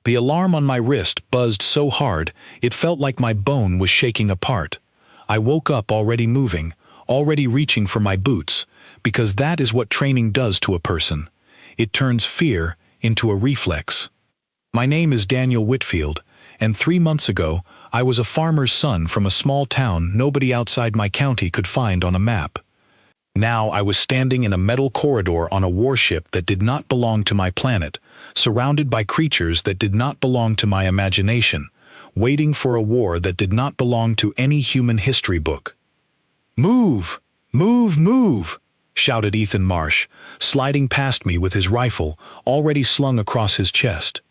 The alarm on my wrist buzzed so hard, it felt like my bone was shaking apart. I woke up already moving, already reaching for my boots, because that is what training does to a person. It turns fear into a reflex. My name is Daniel Whitfield, and 3 months ago, I was a farmer's son from a small town nobody outside my county could find on a map. Now I was standing in a metal corridor on a warship that did not belong to my planet, surrounded by creatures that did not belong to my imagination, waiting for a war that did not belong to any human history book. "Move! Move! Move!" shouted Ethan Marsh, sliding past me with his rifle already slung across his chest.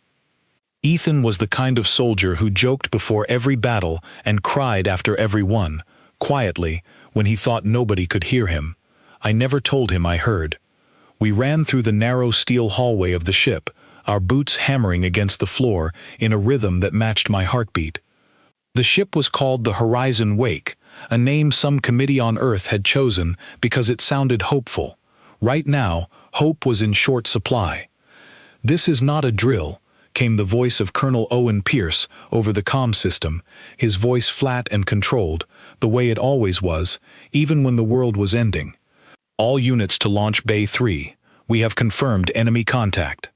Ethan was the kind of soldier who joked before every battle and cried after every one, quietly, when he thought nobody could hear him. I never told him I heard. We ran through the narrow steel hallway of the ship, our boots hammering against the floor in a rhythm that matched my heartbeat. The ship was called the Horizon Wake, a name some committee on Earth had chosen because it sounded hopeful. Right now, hope was in short supply. "This is not a drill," came the voice of Colonel Owen Pierce over the comm system, his voice flat and controlled, the way it always was, even when the world was ending. "All units to launch Bay 3. We have confirmed enemy contact."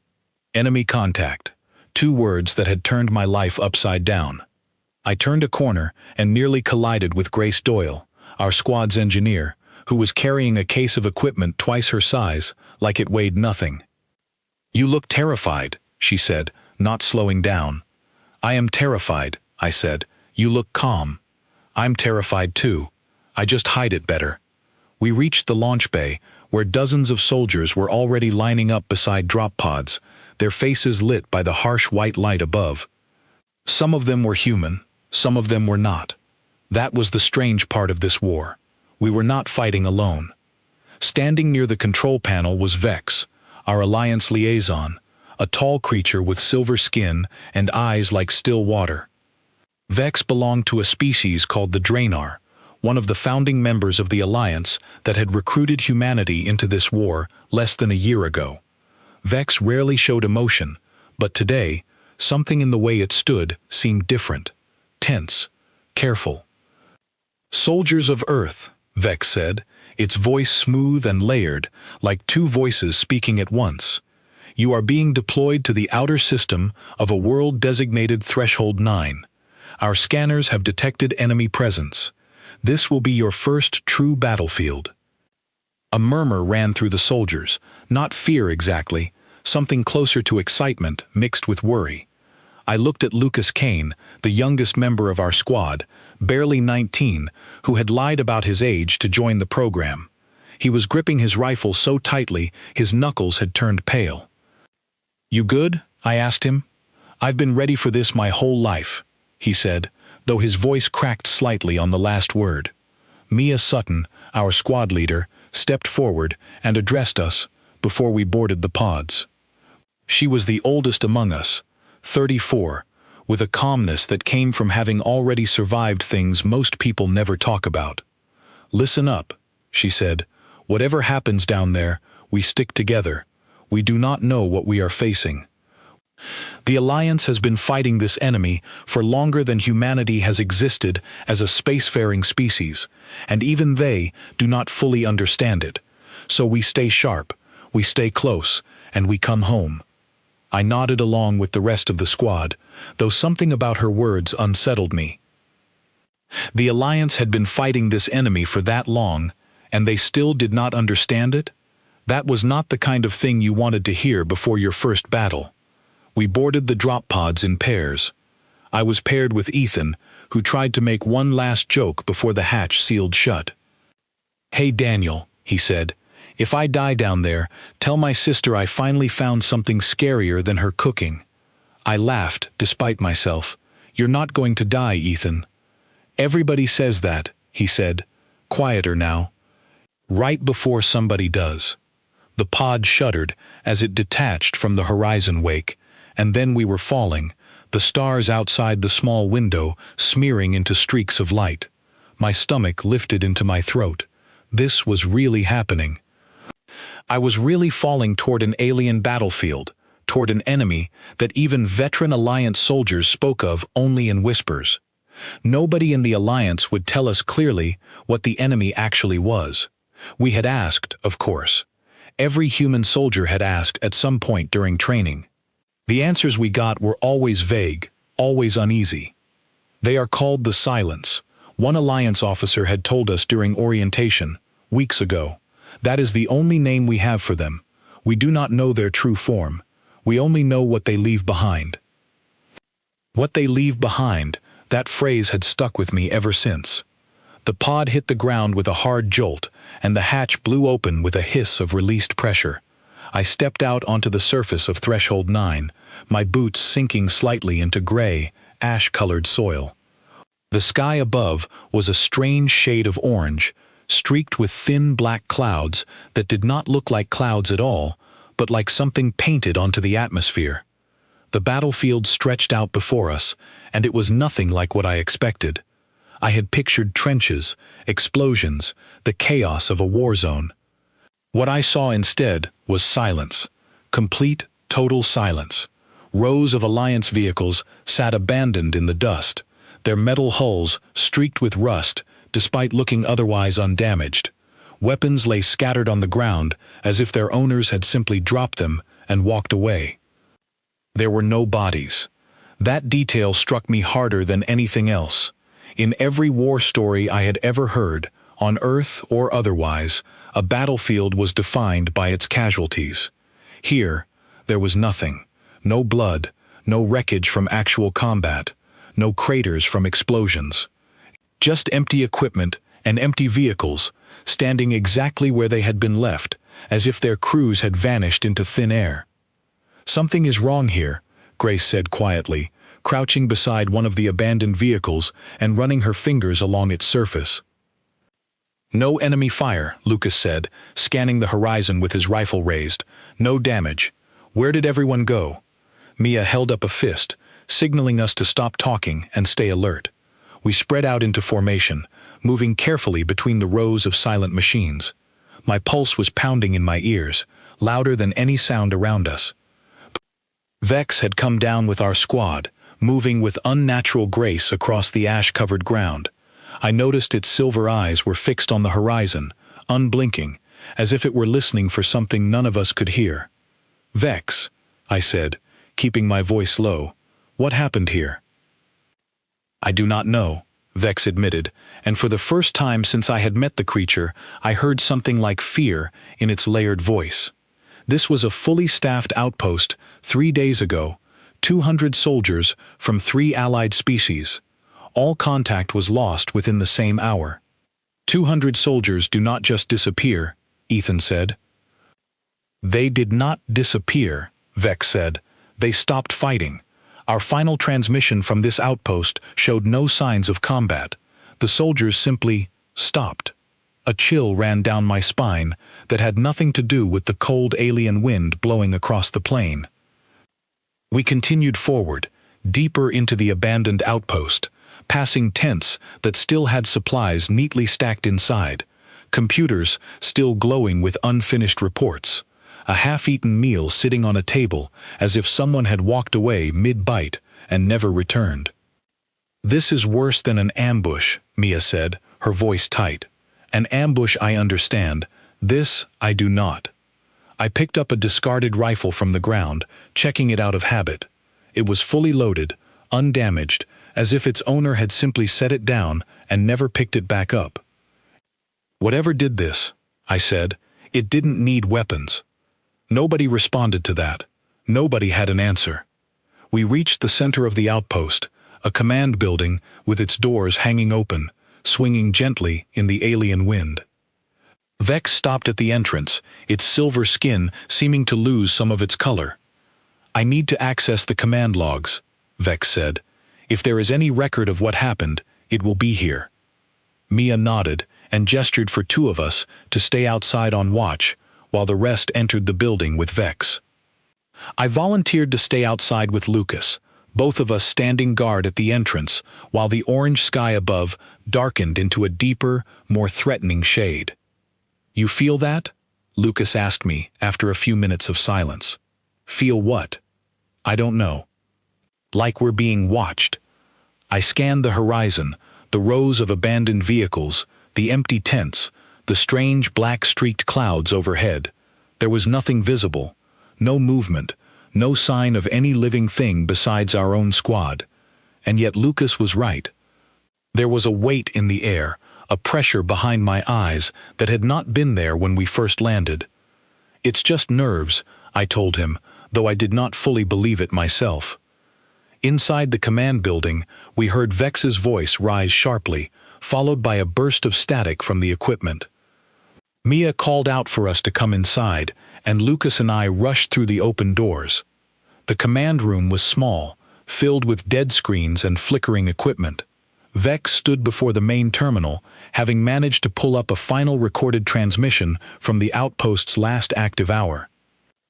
Enemy contact. 2 words that had turned my life upside down. I turned a corner and nearly collided with Grace Doyle, our squad's engineer, who was carrying a case of equipment twice her size, like it weighed nothing. "You look terrified," she said, not slowing down. "I am terrified," I said. "You look calm." "I'm terrified too. I just hide it better." We reached the launch bay, where dozens of soldiers were already lining up beside drop pods, their faces lit by the harsh white light above. Some of them were human, some of them were not. That was the strange part of this war. We were not fighting alone. Standing near the control panel was Vex, our Alliance liaison, a tall creature with silver skin and eyes like still water. Vex belonged to a species called the Draenor, one of the founding members of the Alliance that had recruited humanity into this war less than a year ago. Vex rarely showed emotion, but today, something in the way it stood seemed different, tense, careful. "Soldiers of Earth," Vex said, its voice smooth and layered, like 2 voices speaking at once. "You are being deployed to the outer system of a world designated Threshold 9. Our scanners have detected enemy presence. This will be your first true battlefield." A murmur ran through the soldiers, not fear exactly, something closer to excitement mixed with worry. I looked at Lucas Kane, the youngest member of our squad, barely 19, who had lied about his age to join the program. He was gripping his rifle so tightly his knuckles had turned pale. "You good?" I asked him. "I've been ready for this my whole life," he said, though his voice cracked slightly on the last word. Mia Sutton, our squad leader, stepped forward and addressed us before we boarded the pods. She was the oldest among us, 34, with a calmness that came from having already survived things most people never talk about. "Listen up," she said. "Whatever happens down there, we stick together. We do not know what we are facing. The Alliance has been fighting this enemy for longer than humanity has existed as a spacefaring species, and even they do not fully understand it. So we stay sharp, we stay close, and we come home." I nodded along with the rest of the squad, though something about her words unsettled me. The Alliance had been fighting this enemy for that long, and they still did not understand it? That was not the kind of thing you wanted to hear before your first battle. We boarded the drop pods in pairs. I was paired with Ethan, who tried to make one last joke before the hatch sealed shut. "Hey Daniel," he said, "if I die down there, tell my sister I finally found something scarier than her cooking." I laughed, despite myself. "You're not going to die, Ethan." "Everybody says that," he said, quieter now. "Right before somebody does." The pod shuddered as it detached from the horizon wake, and then we were falling, the stars outside the small window smearing into streaks of light. My stomach lifted into my throat. This was really happening. I was really falling toward an alien battlefield, toward an enemy that even veteran Alliance soldiers spoke of only in whispers. Nobody in the Alliance would tell us clearly what the enemy actually was. We had asked, of course. Every human soldier had asked at some point during training. The answers we got were always vague, always uneasy. They are called the Silence. One Alliance officer had told us during orientation, weeks ago. That is the only name we have for them. We do not know their true form. We only know what they leave behind. What they leave behind, that phrase had stuck with me ever since. The pod hit the ground with a hard jolt, and the hatch blew open with a hiss of released pressure. I stepped out onto the surface of Threshold 9, my boots sinking slightly into gray, ash-colored soil. The sky above was a strange shade of orange, streaked with thin black clouds that did not look like clouds at all, but like something painted onto the atmosphere. The battlefield stretched out before us, and it was nothing like what I expected. I had pictured trenches, explosions, the chaos of a war zone. What I saw instead was silence. Complete, total silence. Rows of Alliance vehicles sat abandoned in the dust, their metal hulls streaked with rust despite looking otherwise undamaged. Weapons lay scattered on the ground as if their owners had simply dropped them and walked away. There were no bodies. That detail struck me harder than anything else. In every war story I had ever heard, on Earth or otherwise, a battlefield was defined by its casualties. Here, there was nothing. No blood, no wreckage from actual combat, no craters from explosions. Just empty equipment and empty vehicles, standing exactly where they had been left, as if their crews had vanished into thin air. "Something is wrong here," Grace said quietly, crouching beside one of the abandoned vehicles and running her fingers along its surface. "No enemy fire," Lucas said, scanning the horizon with his rifle raised. "No damage. Where did everyone go?" Mia held up a fist, signaling us to stop talking and stay alert. We spread out into formation, moving carefully between the rows of silent machines. My pulse was pounding in my ears, louder than any sound around us. Vex had come down with our squad, moving with unnatural grace across the ash-covered ground. I noticed its silver eyes were fixed on the horizon, unblinking, as if it were listening for something none of us could hear. "Vex," I said, keeping my voice low, "what happened here?" "I do not know," Vex admitted, and for the first time since I had met the creature, I heard something like fear in its layered voice. This was a fully staffed outpost 3 days ago, 200 soldiers from 3 allied species. All contact was lost within the same hour. 200 soldiers do not just disappear, Ethan said. "They did not disappear," Vex said. "They stopped fighting. Our final transmission from this outpost showed no signs of combat. The soldiers simply stopped." A chill ran down my spine that had nothing to do with the cold alien wind blowing across the plain. We continued forward, deeper into the abandoned outpost, passing tents that still had supplies neatly stacked inside, computers still glowing with unfinished reports, a half-eaten meal sitting on a table as if someone had walked away mid-bite and never returned. "This is worse than an ambush," Mia said, her voice tight. "An ambush I understand, this I do not." I picked up a discarded rifle from the ground, checking it out of habit. It was fully loaded, undamaged, as if its owner had simply set it down and never picked it back up. "Whatever did this," I said, "it didn't need weapons." Nobody responded to that. Nobody had an answer. We reached the center of the outpost, a command building with its doors hanging open, swinging gently in the alien wind. Vex stopped at the entrance, its silver skin seeming to lose some of its color. "I need to access the command logs," Vex said. "If there is any record of what happened, it will be here." Mia nodded and gestured for 2 of us to stay outside on watch, while the rest entered the building with Vex. I volunteered to stay outside with Lucas, both of us standing guard at the entrance, while the orange sky above darkened into a deeper, more threatening shade. "You feel that?" Lucas asked me after a few minutes of silence. Feel what? I don't know. Like we're being watched. I scanned the horizon, the rows of abandoned vehicles, the empty tents, the strange black-streaked clouds overhead. There was nothing visible, no movement, no sign of any living thing besides our own squad. And yet Lucas was right. There was a weight in the air, a pressure behind my eyes that had not been there when we first landed. It's just nerves, I told him, though I did not fully believe it myself. Inside the command building, we heard Vex's voice rise sharply, followed by a burst of static from the equipment. Mia called out for us to come inside, and Lucas and I rushed through the open doors. The command room was small, filled with dead screens and flickering equipment. Vex stood before the main terminal, having managed to pull up a final recorded transmission from the outpost's last active hour.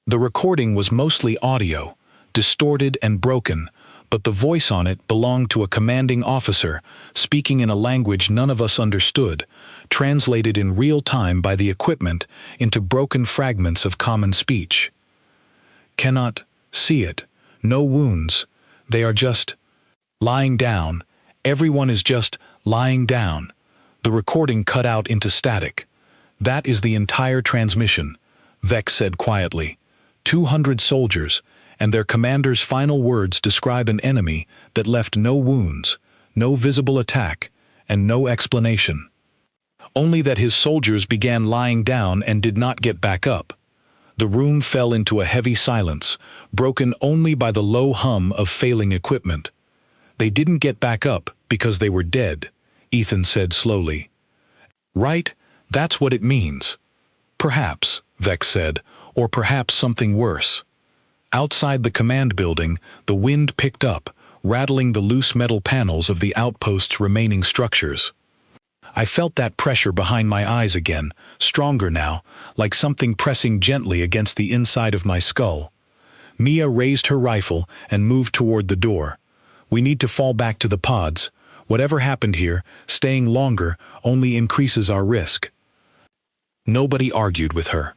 The recording was mostly audio, distorted and broken, but the voice on it belonged to a commanding officer, speaking in a language none of us understood, translated in real time by the equipment into broken fragments of common speech. Cannot see it. No wounds. They are just lying down. Everyone is just lying down. The recording cut out into static. That is the entire transmission, Vex said quietly. 200 soldiers, and their commander's final words describe an enemy that left no wounds, no visible attack, and no explanation. Only that his soldiers began lying down and did not get back up. The room fell into a heavy silence, broken only by the low hum of failing equipment. They didn't get back up because they were dead, Ethan said slowly. Right, that's what it means. Perhaps, Vex said, or perhaps something worse. Outside the command building, the wind picked up, rattling the loose metal panels of the outpost's remaining structures. I felt that pressure behind my eyes again, stronger now, like something pressing gently against the inside of my skull. Mia raised her rifle and moved toward the door. We need to fall back to the pods. Whatever happened here, staying longer only increases our risk. Nobody argued with her.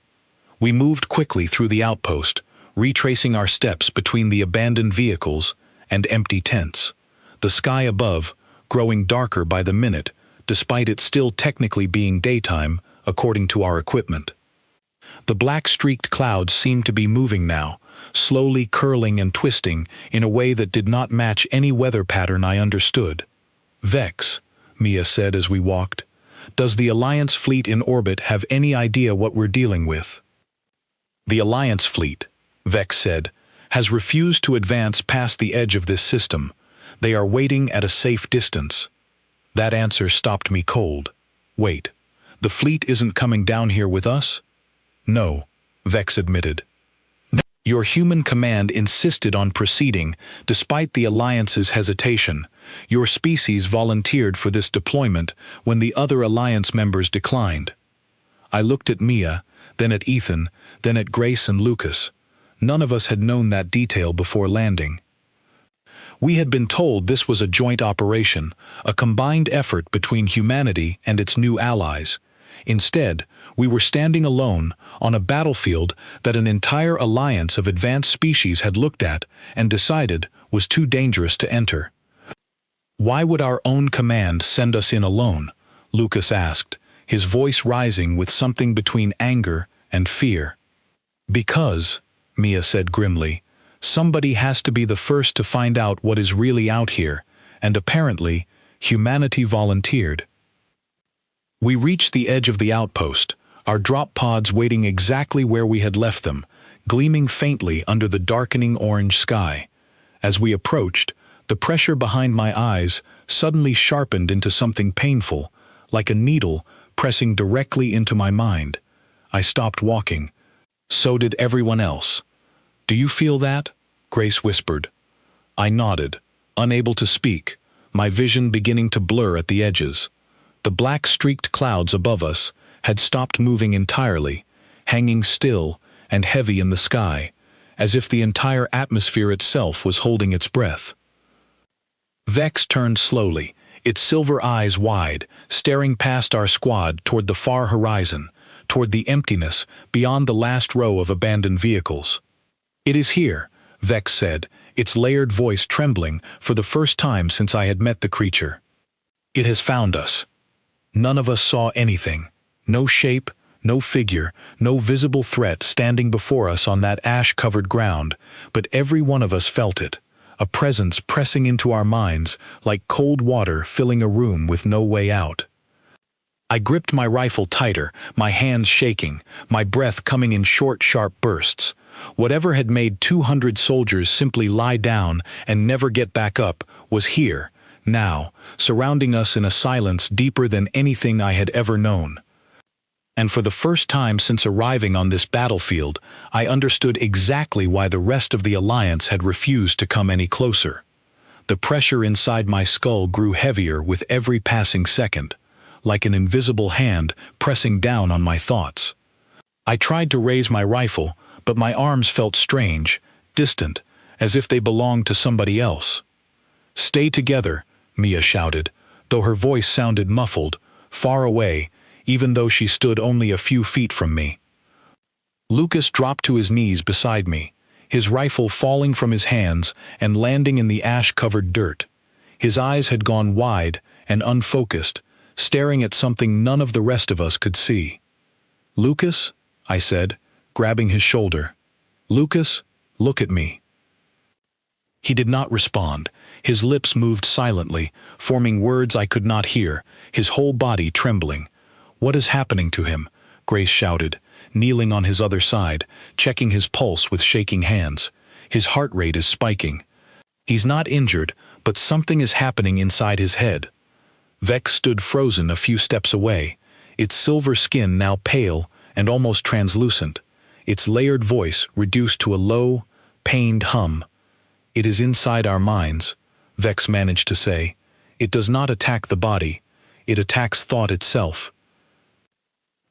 We moved quickly through the outpost, retracing our steps between the abandoned vehicles and empty tents. The sky above, growing darker by the minute, despite it still technically being daytime, according to our equipment. The black-streaked clouds seemed to be moving now, slowly curling and twisting in a way that did not match any weather pattern I understood. Vex, Mia said as we walked, does the Alliance fleet in orbit have any idea what we're dealing with? The Alliance fleet, Vex said, has refused to advance past the edge of this system. They are waiting at a safe distance. That answer stopped me cold. Wait, the fleet isn't coming down here with us? No, Vex admitted. Your human command insisted on proceeding, despite the Alliance's hesitation. Your species volunteered for this deployment when the other Alliance members declined. I looked at Mia, then at Ethan, then at Grace and Lucas. None of us had known that detail before landing. We had been told this was a joint operation, a combined effort between humanity and its new allies. Instead, we were standing alone on a battlefield that an entire alliance of advanced species had looked at and decided was too dangerous to enter. Why would our own command send us in alone? Lucas asked, his voice rising with something between anger and fear. Because, Mia said grimly, somebody has to be the first to find out what is really out here, and apparently, humanity volunteered. We reached the edge of the outpost, our drop pods waiting exactly where we had left them, gleaming faintly under the darkening orange sky. As we approached, the pressure behind my eyes suddenly sharpened into something painful, like a needle pressing directly into my mind. I stopped walking. So did everyone else. Do you feel that? Grace whispered. I nodded, unable to speak, my vision beginning to blur at the edges. The black-streaked clouds above us had stopped moving entirely, hanging still and heavy in the sky, as if the entire atmosphere itself was holding its breath. Vex turned slowly, its silver eyes wide, staring past our squad toward the far horizon, toward the emptiness beyond the last row of abandoned vehicles. "It is here," Vex said, its layered voice trembling for the first time since I had met the creature. "It has found us." None of us saw anything. No shape, no figure, no visible threat standing before us on that ash-covered ground, but every one of us felt it, a presence pressing into our minds like cold water filling a room with no way out. I gripped my rifle tighter, my hands shaking, my breath coming in short, sharp bursts. Whatever had made 200 soldiers simply lie down and never get back up was here, now, surrounding us in a silence deeper than anything I had ever known. And for the first time since arriving on this battlefield, I understood exactly why the rest of the Alliance had refused to come any closer. The pressure inside my skull grew heavier with every passing second, like an invisible hand pressing down on my thoughts. I tried to raise my rifle, but my arms felt strange, distant, as if they belonged to somebody else. "Stay together," Mia shouted, though her voice sounded muffled, far away, even though she stood only a few feet from me. Lucas dropped to his knees beside me, his rifle falling from his hands and landing in the ash-covered dirt. His eyes had gone wide and unfocused, staring at something none of the rest of us could see. "Lucas," I said, grabbing his shoulder. "Lucas, look at me." He did not respond. His lips moved silently, forming words I could not hear, his whole body trembling. "What is happening to him?" Grace shouted, kneeling on his other side, checking his pulse with shaking hands. "His heart rate is spiking. He's not injured, but something is happening inside his head." Vex stood frozen a few steps away, its silver skin now pale and almost translucent, its layered voice reduced to a low, pained hum. "It is inside our minds," Vex managed to say. "It does not attack the body. It attacks thought itself."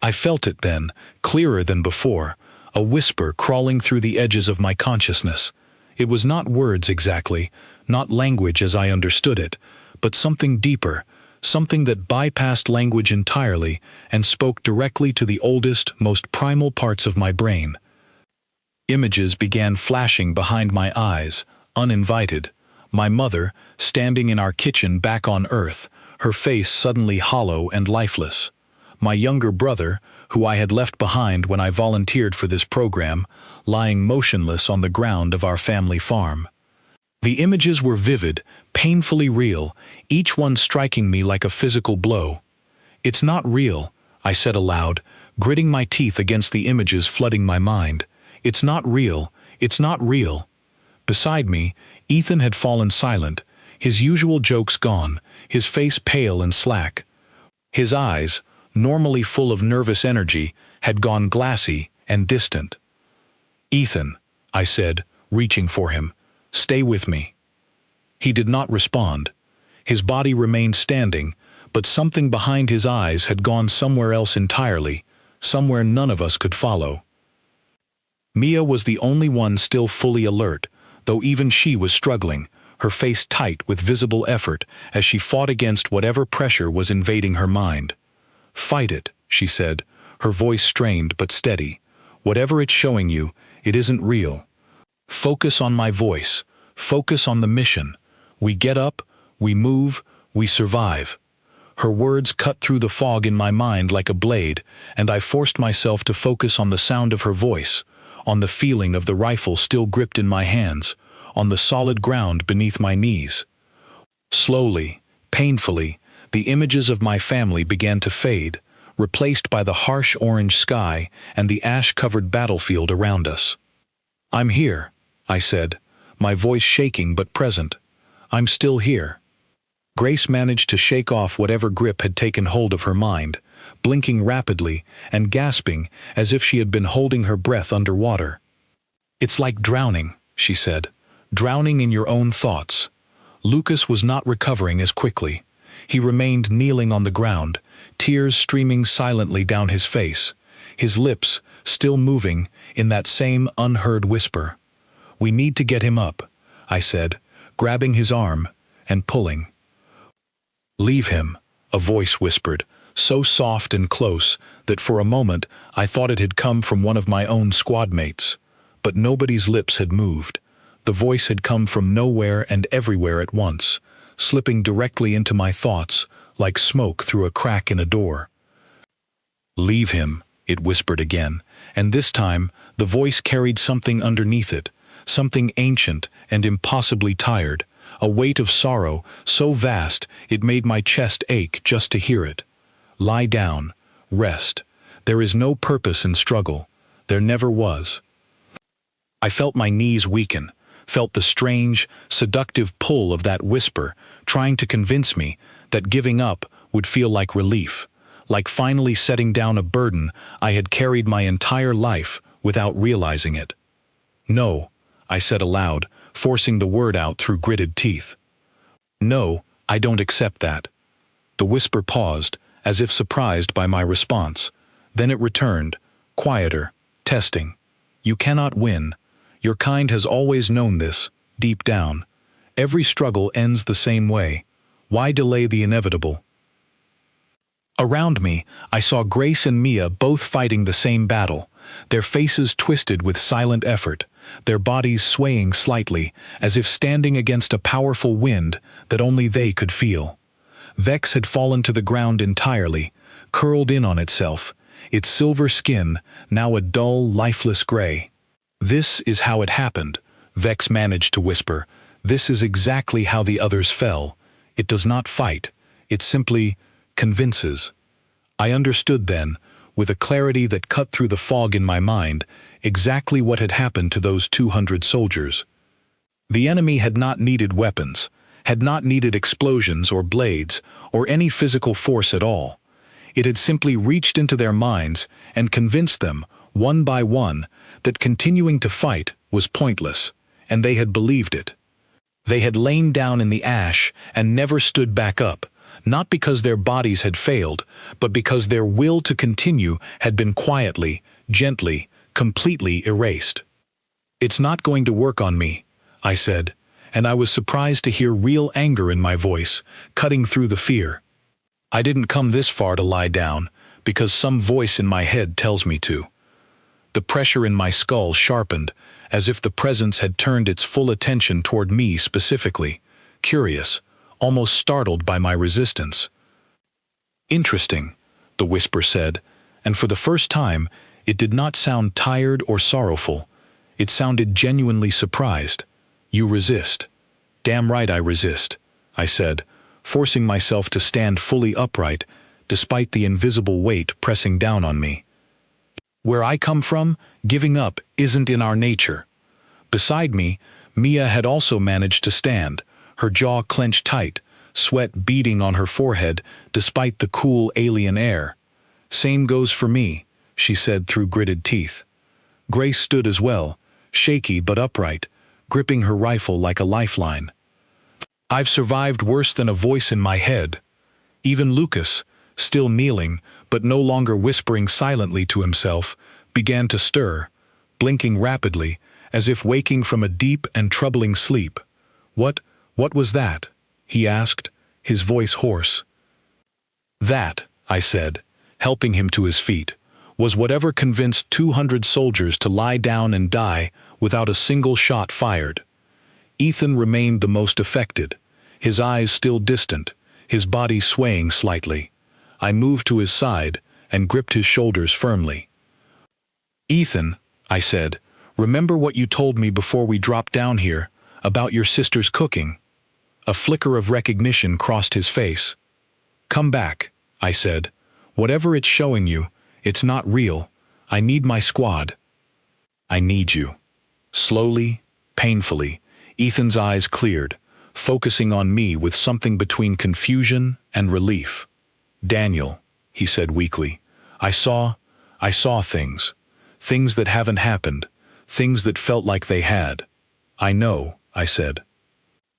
I felt it then, clearer than before, a whisper crawling through the edges of my consciousness. It was not words exactly, not language as I understood it, but something deeper, something that bypassed language entirely and spoke directly to the oldest, most primal parts of my brain. Images began flashing behind my eyes, uninvited. My mother, standing in our kitchen back on Earth, her face suddenly hollow and lifeless. My younger brother, who I had left behind when I volunteered for this program, lying motionless on the ground of our family farm. The images were vivid, painfully real, each one striking me like a physical blow. "It's not real," I said aloud, gritting my teeth against the images flooding my mind. "It's not real, it's not real." Beside me, Ethan had fallen silent, his usual jokes gone, his face pale and slack. His eyes, normally full of nervous energy, had gone glassy and distant. "Ethan," I said, reaching for him, "stay with me." He did not respond. His body remained standing, but something behind his eyes had gone somewhere else entirely, somewhere none of us could follow. Mia was the only one still fully alert, though even she was struggling, her face tight with visible effort as she fought against whatever pressure was invading her mind. "Fight it," she said, her voice strained but steady. "Whatever it's showing you, it isn't real. Focus on my voice. Focus on the mission. We get up, we move, we survive." Her words cut through the fog in my mind like a blade, and I forced myself to focus on the sound of her voice, on the feeling of the rifle still gripped in my hands, on the solid ground beneath my knees. Slowly, painfully, the images of my family began to fade, replaced by the harsh orange sky and the ash-covered battlefield around us. "I'm here," I said, my voice shaking but present. "I'm still here." Grace managed to shake off whatever grip had taken hold of her mind, blinking rapidly and gasping as if she had been holding her breath underwater. "It's like drowning," she said, "drowning in your own thoughts." Lucas was not recovering as quickly. He remained kneeling on the ground, tears streaming silently down his face, his lips still moving in that same unheard whisper. "We need to get him up," I said, grabbing his arm and pulling. "Leave him," a voice whispered, so soft and close that for a moment I thought it had come from one of my own squad mates. but nobody's lips had moved. The voice had come from nowhere and everywhere at once, slipping directly into my thoughts, like smoke through a crack in a door. "Leave him," it whispered again, and this time the voice carried something underneath it, something ancient and impossibly tired, a weight of sorrow so vast it made my chest ache just to hear it. "Lie down, rest. There is no purpose in struggle. There never was." I felt my knees weaken, felt the strange, seductive pull of that whisper, trying to convince me that giving up would feel like relief, like finally setting down a burden I had carried my entire life without realizing it. "No," I said aloud, forcing the word out through gritted teeth. "No, I don't accept that." The whisper paused, as if surprised by my response. Then it returned, quieter, testing. "You cannot win. Your kind has always known this, deep down. Every struggle ends the same way. Why delay the inevitable?" Around me, I saw Grace and Mia both fighting the same battle, their faces twisted with silent effort, their bodies swaying slightly, as if standing against a powerful wind that only they could feel. Vex had fallen to the ground entirely, curled in on itself, its silver skin now a dull, lifeless gray. "This is how it happened," Vex managed to whisper. "This is exactly how the others fell. It does not fight. It simply convinces." I understood then, with a clarity that cut through the fog in my mind, exactly what had happened to those 200 soldiers. The enemy had not needed weapons, had not needed explosions or blades, or any physical force at all. It had simply reached into their minds and convinced them, one by one, that continuing to fight was pointless, and they had believed it. They had lain down in the ash and never stood back up, not because their bodies had failed, but because their will to continue had been quietly, gently, completely erased. "It's not going to work on me," I said, and I was surprised to hear real anger in my voice, cutting through the fear. "I didn't come this far to lie down, because some voice in my head tells me to." The pressure in my skull sharpened, as if the presence had turned its full attention toward me specifically, curious, almost startled by my resistance. "Interesting," the whisper said, and for the first time, it did not sound tired or sorrowful. It sounded genuinely surprised. "You resist." "Damn right I resist," I said, forcing myself to stand fully upright, despite the invisible weight pressing down on me. "Where I come from, giving up isn't in our nature." Beside me, Mia had also managed to stand, her jaw clenched tight, sweat beading on her forehead despite the cool alien air. "Same goes for me," she said through gritted teeth. Grace stood as well, shaky but upright, gripping her rifle like a lifeline. "I've survived worse than a voice in my head." Even Lucas, still kneeling, but no longer whispering silently to himself, began to stir, blinking rapidly, as if waking from a deep and troubling sleep. What was that?" he asked, his voice hoarse. "That," I said, helping him to his feet, "was whatever convinced 200 soldiers to lie down and die without a single shot fired." Ethan remained the most affected, his eyes still distant, his body swaying slightly. I moved to his side and gripped his shoulders firmly. "Ethan," I said, "remember what you told me before we dropped down here, about your sister's cooking?" A flicker of recognition crossed his face. "Come back," I said. "Whatever it's showing you, it's not real. I need my squad." "I need you." Slowly, painfully, Ethan's eyes cleared, focusing on me with something between confusion and relief. "Daniel," he said weakly, I saw things. Things that haven't happened. Things that felt like they had." "I know," I said.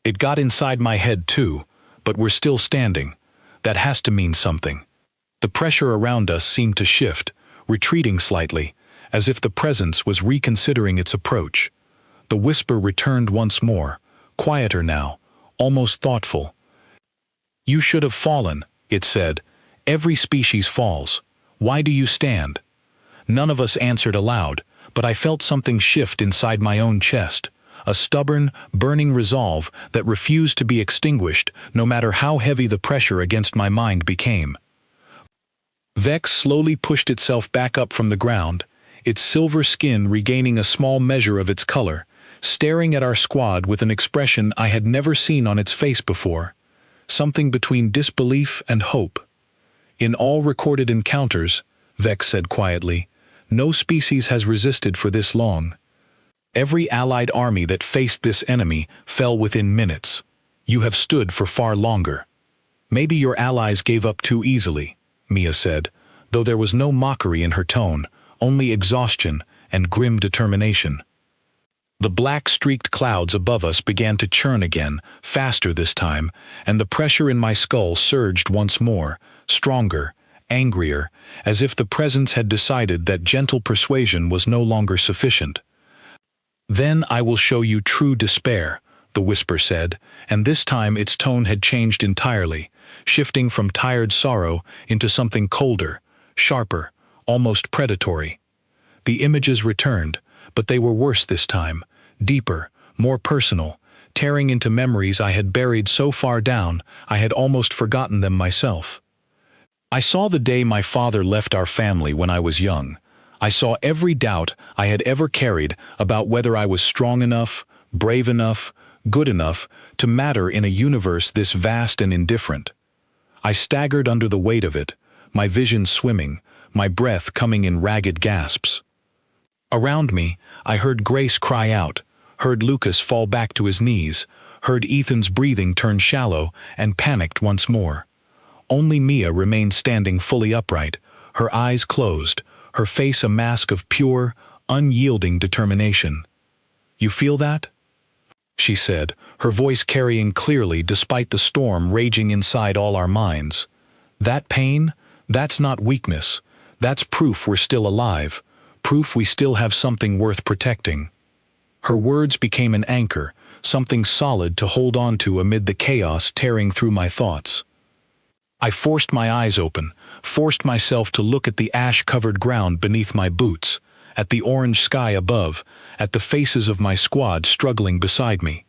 "It got inside my head too, but we're still standing. That has to mean something." The pressure around us seemed to shift, retreating slightly, as if the presence was reconsidering its approach. The whisper returned once more, quieter now, almost thoughtful. "You should have fallen," it said. "Every species falls. Why do you stand?" None of us answered aloud, but I felt something shift inside my own chest, a stubborn, burning resolve that refused to be extinguished no matter how heavy the pressure against my mind became. Vex slowly pushed itself back up from the ground, its silver skin regaining a small measure of its color, staring at our squad with an expression I had never seen on its face before, something between disbelief and hope. In all recorded encounters, Vex said quietly, no species has resisted for this long. Every allied army that faced this enemy fell within minutes. You have stood for far longer. Maybe your allies gave up too easily, Mia said, though there was no mockery in her tone, only exhaustion and grim determination. The black-streaked clouds above us began to churn again, faster this time, and the pressure in my skull surged once more, stronger, angrier, as if the presence had decided that gentle persuasion was no longer sufficient. Then I will show you true despair, the whisper said, and this time its tone had changed entirely, shifting from tired sorrow into something colder, sharper, almost predatory. The images returned, but they were worse this time, deeper, more personal, tearing into memories I had buried so far down I had almost forgotten them myself. I saw the day my father left our family when I was young. I saw every doubt I had ever carried about whether I was strong enough, brave enough, good enough to matter in a universe this vast and indifferent. I staggered under the weight of it, my vision swimming, my breath coming in ragged gasps. Around me, I heard Grace cry out, heard Lucas fall back to his knees, heard Ethan's breathing turn shallow, and panicked once more. Only Mia remained standing fully upright, her eyes closed, her face a mask of pure, unyielding determination. "You feel that?" she said, her voice carrying clearly despite the storm raging inside all our minds. "That pain? That's not weakness. That's proof we're still alive, proof we still have something worth protecting." Her words became an anchor, something solid to hold on to amid the chaos tearing through my thoughts. I forced my eyes open, forced myself to look at the ash-covered ground beneath my boots, at the orange sky above, at the faces of my squad struggling beside me.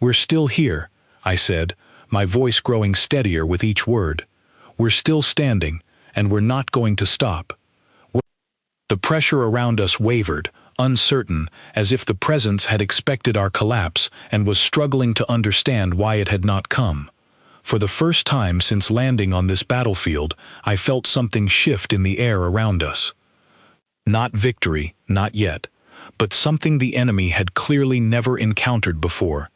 "We're still here," I said, my voice growing steadier with each word. "We're still standing, and we're not going to stop." The pressure around us wavered, uncertain, as if the presence had expected our collapse and was struggling to understand why it had not come. For the first time since landing on this battlefield, I felt something shift in the air around us. Not victory, not yet, but something the enemy had clearly never encountered before: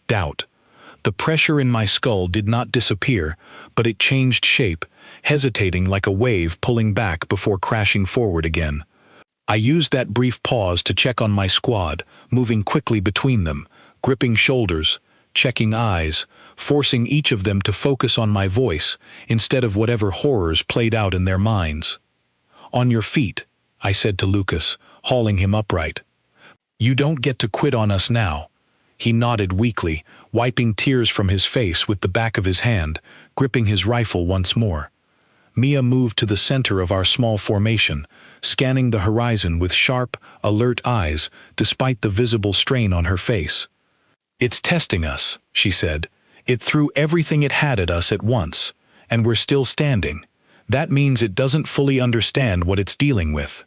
doubt. The pressure in my skull did not disappear, but it changed shape, hesitating like a wave pulling back before crashing forward again. I used that brief pause to check on my squad, moving quickly between them, gripping shoulders, checking eyes, forcing each of them to focus on my voice instead of whatever horrors played out in their minds. "On your feet," I said to Lucas, hauling him upright. "You don't get to quit on us now." He nodded weakly, wiping tears from his face with the back of his hand, gripping his rifle once more. Mia moved to the center of our small formation, scanning the horizon with sharp, alert eyes despite the visible strain on her face. "It's testing us," she said. "It threw everything it had at us at once, and we're still standing. That means it doesn't fully understand what it's dealing with."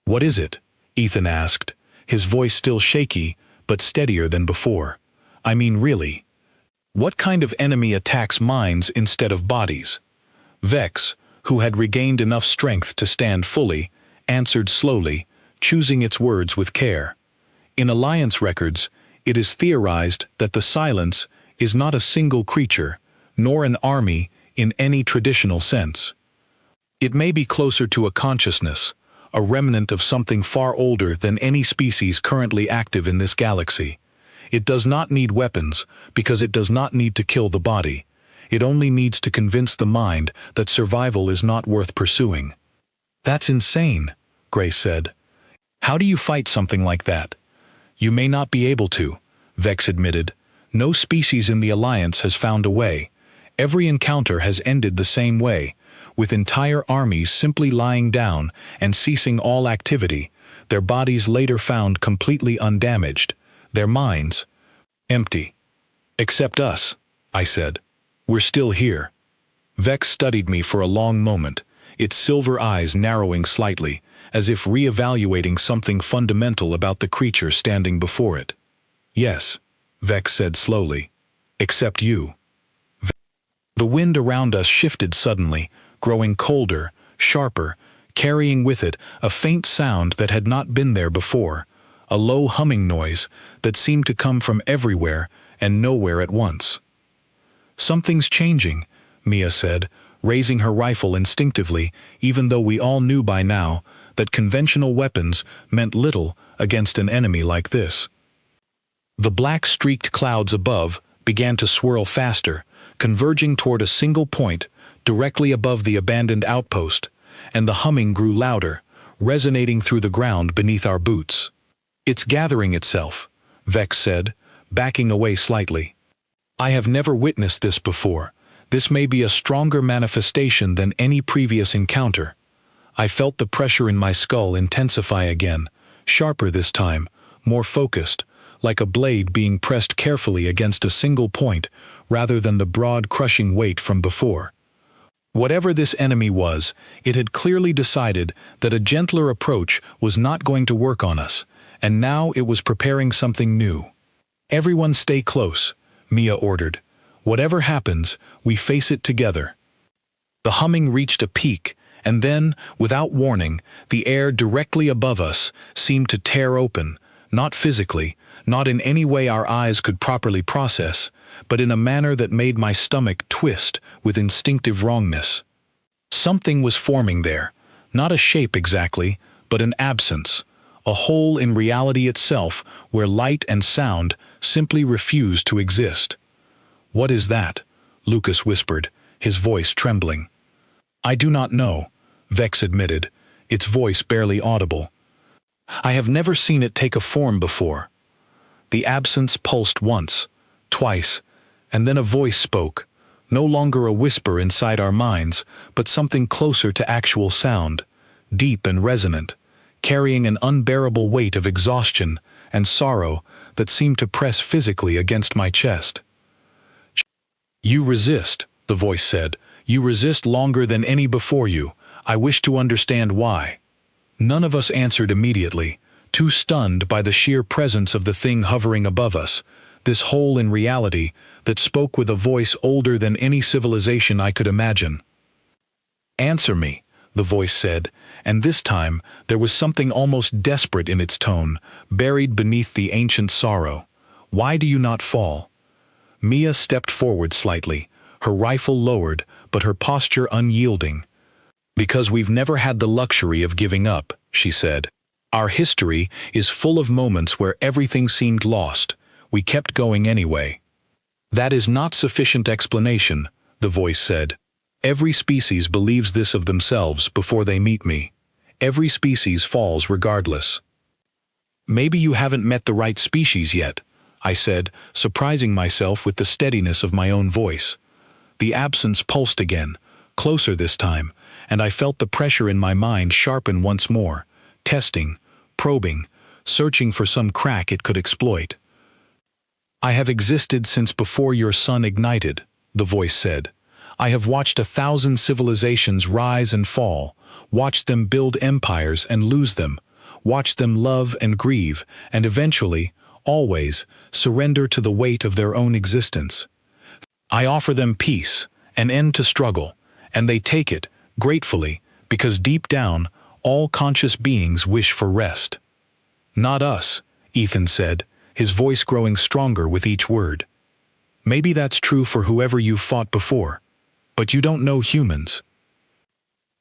"What is it?" Ethan asked, his voice still shaky, but steadier than before. "I mean, really. What kind of enemy attacks minds instead of bodies?" Vex, who had regained enough strength to stand fully, answered slowly, choosing its words with care. "In Alliance records, it is theorized that the Silence is not a single creature, nor an army in any traditional sense. It may be closer to a consciousness, a remnant of something far older than any species currently active in this galaxy. It does not need weapons, because it does not need to kill the body. It only needs to convince the mind that survival is not worth pursuing." "That's insane," Grace said. "How do you fight something like that?" "You may not be able to," Vex admitted. "No species in the Alliance has found a way. Every encounter has ended the same way, with entire armies simply lying down and ceasing all activity, their bodies later found completely undamaged, their minds empty. "Except us," I said. "We're still here." Vex studied me for a long moment, its silver eyes narrowing slightly, as if re-evaluating something fundamental about the creature standing before it. "Yes," Vex said slowly. "Except you." The wind around us shifted suddenly, growing colder, sharper, carrying with it a faint sound that had not been there before, a low humming noise that seemed to come from everywhere and nowhere at once. "Something's changing," Mia said, raising her rifle instinctively, even though we all knew by now that conventional weapons meant little against an enemy like this. The black streaked clouds above began to swirl faster, converging toward a single point directly above the abandoned outpost, and the humming grew louder, resonating through the ground beneath our boots. "It's gathering itself," Vex said, backing away slightly. "I have never witnessed this before. This may be a stronger manifestation than any previous encounter." I felt the pressure in my skull intensify again, sharper this time, more focused, like a blade being pressed carefully against a single point rather than the broad crushing weight from before. Whatever this enemy was, it had clearly decided that a gentler approach was not going to work on us, and now it was preparing something new. "Everyone stay close," Mia ordered. "Whatever happens, we face it together." The humming reached a peak, and then, without warning, the air directly above us seemed to tear open, not physically, not in any way our eyes could properly process, but in a manner that made my stomach twist with instinctive wrongness. Something was forming there, not a shape exactly, but an absence, a hole in reality itself where light and sound simply refused to exist. "What is that?" Lucas whispered, his voice trembling. "I do not know," Vex admitted, its voice barely audible. "I have never seen it take a form before." The absence pulsed once, twice, and then a voice spoke, no longer a whisper inside our minds, but something closer to actual sound, deep and resonant, carrying an unbearable weight of exhaustion and sorrow that seemed to press physically against my chest. "You resist," the voice said. "You resist longer than any before you. I wish to understand why." None of us answered immediately, too stunned by the sheer presence of the thing hovering above us, this hole in reality that spoke with a voice older than any civilization I could imagine. "Answer me," the voice said, and this time there was something almost desperate in its tone, buried beneath the ancient sorrow. "Why do you not fall?" Mia stepped forward slightly, her rifle lowered, but her posture unyielding. "Because we've never had the luxury of giving up," she said. "Our history is full of moments where everything seemed lost. We kept going anyway." "That is not sufficient explanation," the voice said. "Every species believes this of themselves before they meet me. Every species falls regardless." "Maybe you haven't met the right species yet," I said, surprising myself with the steadiness of my own voice. The absence pulsed again, closer this time, and I felt the pressure in my mind sharpen once more, testing, probing, searching for some crack it could exploit. "I have existed since before your sun ignited," the voice said. "I have watched 1,000 civilizations rise and fall, watched them build empires and lose them, watched them love and grieve, and eventually, always, surrender to the weight of their own existence. I offer them peace, an end to struggle, and they take it, gratefully, because deep down, all conscious beings wish for rest." "Not us," Ethan said, his voice growing stronger with each word. "Maybe that's true for whoever you've fought before, but you don't know humans."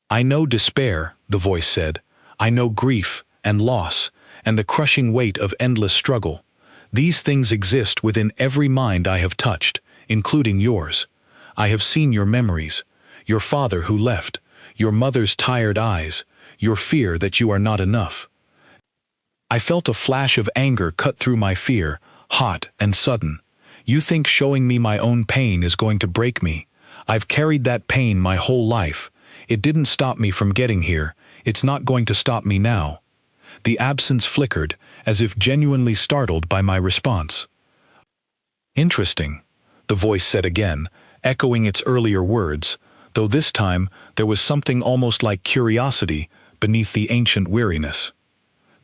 "I know despair," the voice said. "I know grief and loss, and the crushing weight of endless struggle. These things exist within every mind I have touched, including yours. I have seen your memories, your father who left, your mother's tired eyes, your fear that you are not enough." I felt a flash of anger cut through my fear, hot and sudden. "You think showing me my own pain is going to break me? I've carried that pain my whole life. It didn't stop me from getting here. It's not going to stop me now." The absence flickered, as if genuinely startled by my response. "Interesting," the voice said again, echoing its earlier words, though this time there was something almost like curiosity beneath the ancient weariness.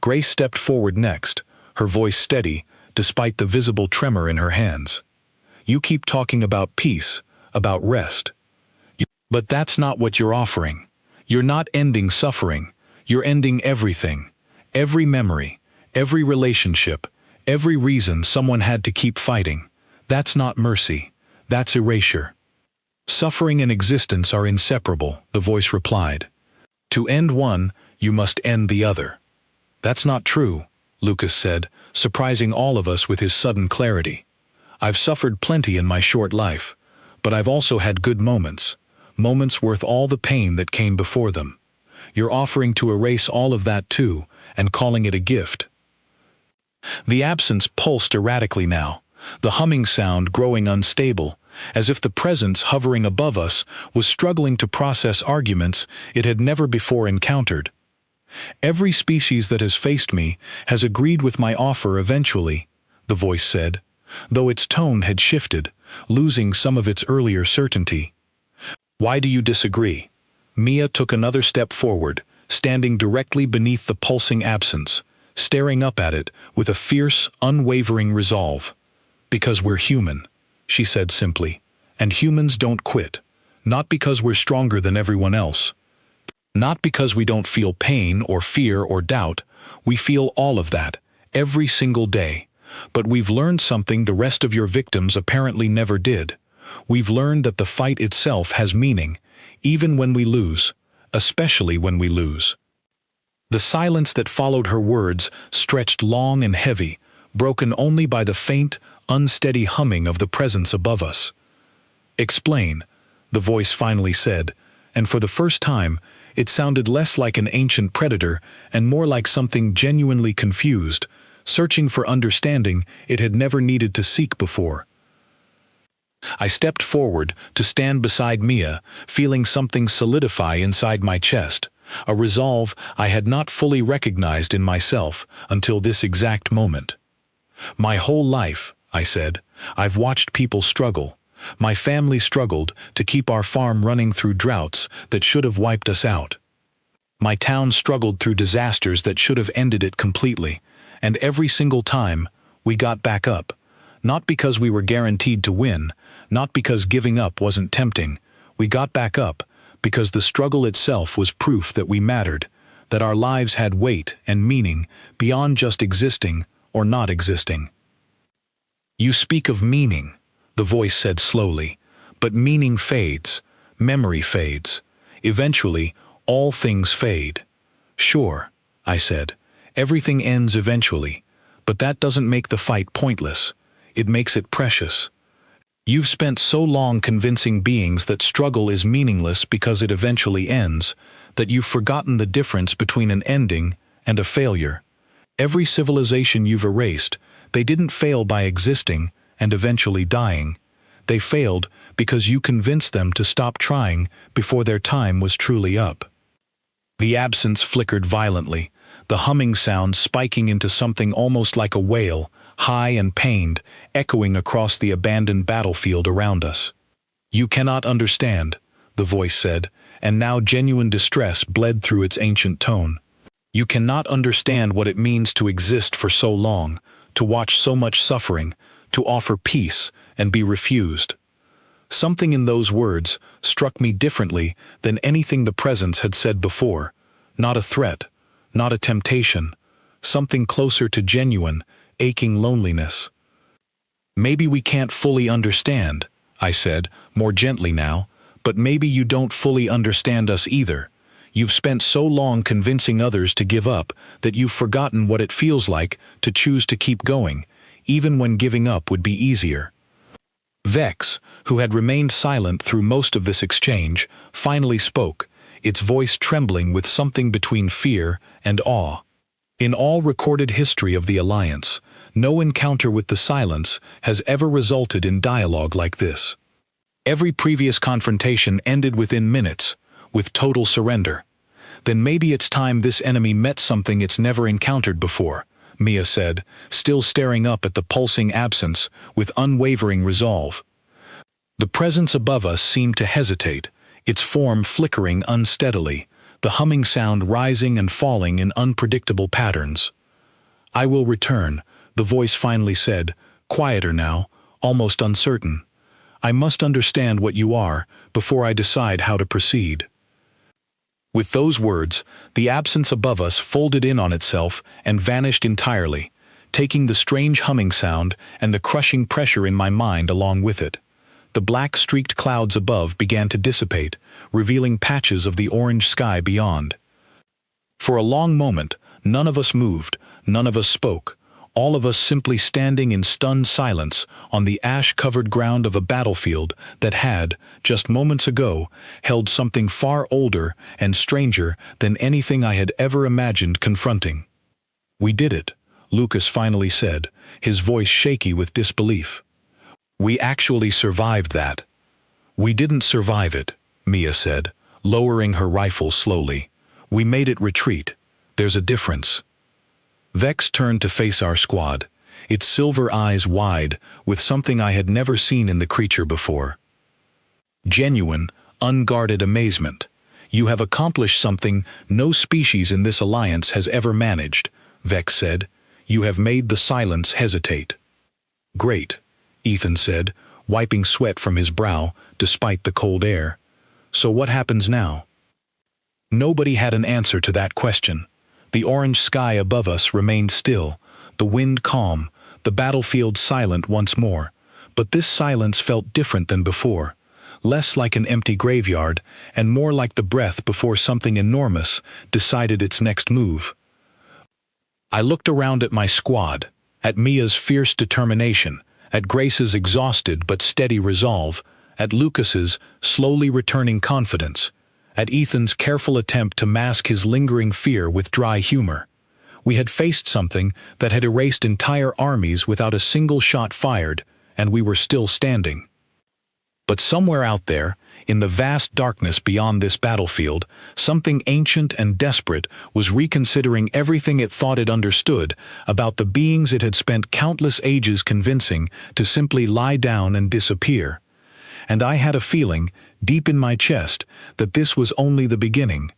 Grace stepped forward next, her voice steady, despite the visible tremor in her hands. "You keep talking about peace, about rest. But that's not what you're offering. You're not ending suffering. You're ending everything. Every memory, every relationship, every reason someone had to keep fighting. That's not mercy. That's erasure." "Suffering and existence are inseparable," the voice replied. "To end one, you must end the other." "That's not true," Lucas said, surprising all of us with his sudden clarity. "I've suffered plenty in my short life, but I've also had good moments, moments worth all the pain that came before them. You're offering to erase all of that too, and calling it a gift." The absence pulsed erratically now, the humming sound growing unstable, as if the presence hovering above us was struggling to process arguments it had never before encountered. "Every species that has faced me has agreed with my offer eventually," the voice said, though its tone had shifted, losing some of its earlier certainty. "Why do you disagree?" Mia took another step forward, standing directly beneath the pulsing absence, staring up at it with a fierce, unwavering resolve. "Because we're human," she said simply, "and humans don't quit. Not because we're stronger than everyone else. Not because we don't feel pain or fear or doubt. We feel all of that, every single day. But we've learned something the rest of your victims apparently never did. We've learned that the fight itself has meaning, even when we lose, especially when we lose." The silence that followed her words stretched long and heavy, broken only by the faint, unsteady humming of the presence above us. "Explain," the voice finally said, and for the first time, it sounded less like an ancient predator and more like something genuinely confused, searching for understanding it had never needed to seek before. I stepped forward to stand beside Mia, feeling something solidify inside my chest, a resolve I had not fully recognized in myself until this exact moment. "My whole life," I said, "I've watched people struggle. My family struggled to keep our farm running through droughts that should have wiped us out. My town struggled through disasters that should have ended it completely, and every single time, we got back up. Not because we were guaranteed to win, not because giving up wasn't tempting. We got back up because the struggle itself was proof that we mattered, that our lives had weight and meaning beyond just existing or not existing." "You speak of meaning," the voice said slowly, "but meaning fades, memory fades. Eventually, all things fade." "Sure," I said, "everything ends eventually, but that doesn't make the fight pointless. It makes it precious. You've spent so long convincing beings that struggle is meaningless because it eventually ends, that you've forgotten the difference between an ending and a failure. Every civilization you've erased, they didn't fail by existing and eventually dying. They failed because you convinced them to stop trying before their time was truly up." The absence flickered violently, the humming sound spiking into something almost like a wail, high and pained, echoing across the abandoned battlefield around us. "You cannot understand," the voice said, and now genuine distress bled through its ancient tone. "You cannot understand what it means to exist for so long, to watch so much suffering, to offer peace and be refused." Something in those words struck me differently than anything the presence had said before. Not a threat, not a temptation, something closer to genuine, aching loneliness. "Maybe we can't fully understand," I said, more gently now, "but maybe you don't fully understand us either. You've spent so long convincing others to give up that you've forgotten what it feels like to choose to keep going, even when giving up would be easier." Vex, who had remained silent through most of this exchange, finally spoke, its voice trembling with something between fear and awe. In all recorded history of the Alliance, no encounter with the silence has ever resulted in dialogue like this. Every previous confrontation ended within minutes, with total surrender. Then maybe it's time this enemy met something it's never encountered before, Mia said, still staring up at the pulsing absence with unwavering resolve. The presence above us seemed to hesitate, its form flickering unsteadily, the humming sound rising and falling in unpredictable patterns. "I will return," the voice finally said, quieter now, almost uncertain. "I must understand what you are before I decide how to proceed." With those words, the absence above us folded in on itself and vanished entirely, taking the strange humming sound and the crushing pressure in my mind along with it. The black streaked clouds above began to dissipate, revealing patches of the orange sky beyond. For a long moment, none of us moved, none of us spoke, all of us simply standing in stunned silence on the ash-covered ground of a battlefield that had, just moments ago, held something far older and stranger than anything I had ever imagined confronting. "We did it," Lucas finally said, his voice shaky with disbelief. "We actually survived that." "We didn't survive it," Mia said, lowering her rifle slowly. "We made it retreat. There's a difference." Vex turned to face our squad, its silver eyes wide with something I had never seen in the creature before. Genuine, unguarded amazement. "You have accomplished something no species in this alliance has ever managed," Vex said. "You have made the silence hesitate." "Great," Ethan said, wiping sweat from his brow despite the cold air. "So what happens now?" Nobody had an answer to that question. The orange sky above us remained still, the wind calm, the battlefield silent once more, but this silence felt different than before, less like an empty graveyard and more like the breath before something enormous decided its next move. I looked around at my squad, at Mia's fierce determination, at Grace's exhausted but steady resolve, at Lucas's slowly returning confidence, at Ethan's careful attempt to mask his lingering fear with dry humor. We had faced something that had erased entire armies without a single shot fired, and we were still standing. But somewhere out there, in the vast darkness beyond this battlefield, something ancient and desperate was reconsidering everything it thought it understood about the beings it had spent countless ages convincing to simply lie down and disappear. And I had a feeling, deep in my chest, that this was only the beginning.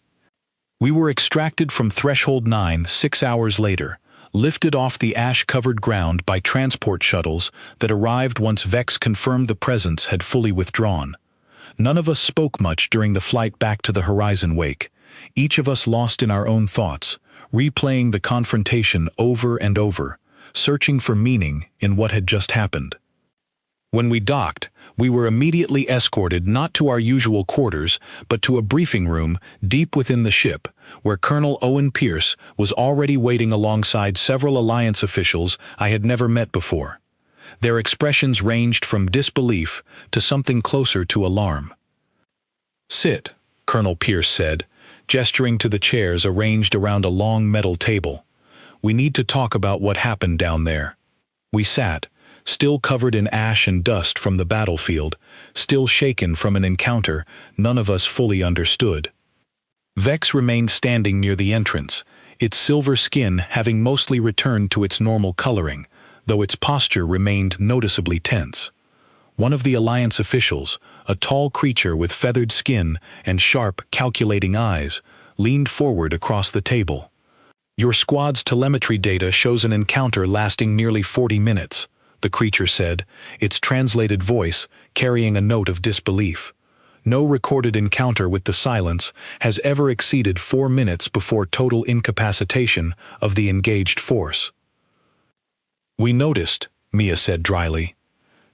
We were extracted from Threshold 9 6 hours later, lifted off the ash-covered ground by transport shuttles that arrived once Vex confirmed the presence had fully withdrawn. None of us spoke much during the flight back to the horizon wake, each of us lost in our own thoughts, replaying the confrontation over and over, searching for meaning in what had just happened. When we docked, we were immediately escorted not to our usual quarters, but to a briefing room deep within the ship, where Colonel Owen Pierce was already waiting alongside several Alliance officials I had never met before. Their expressions ranged from disbelief to something closer to alarm. "Sit," Colonel Pierce said, gesturing to the chairs arranged around a long metal table. "We need to talk about what happened down there." We sat, still covered in ash and dust from the battlefield, still shaken from an encounter none of us fully understood. Vex remained standing near the entrance, its silver skin having mostly returned to its normal coloring, though its posture remained noticeably tense. One of the Alliance officials, a tall creature with feathered skin and sharp, calculating eyes, leaned forward across the table. "Your squad's telemetry data shows an encounter lasting nearly 40 minutes, the creature said, its translated voice carrying a note of disbelief. "No recorded encounter with the silence has ever exceeded 4 minutes before total incapacitation of the engaged force." "We noticed," Mia said dryly.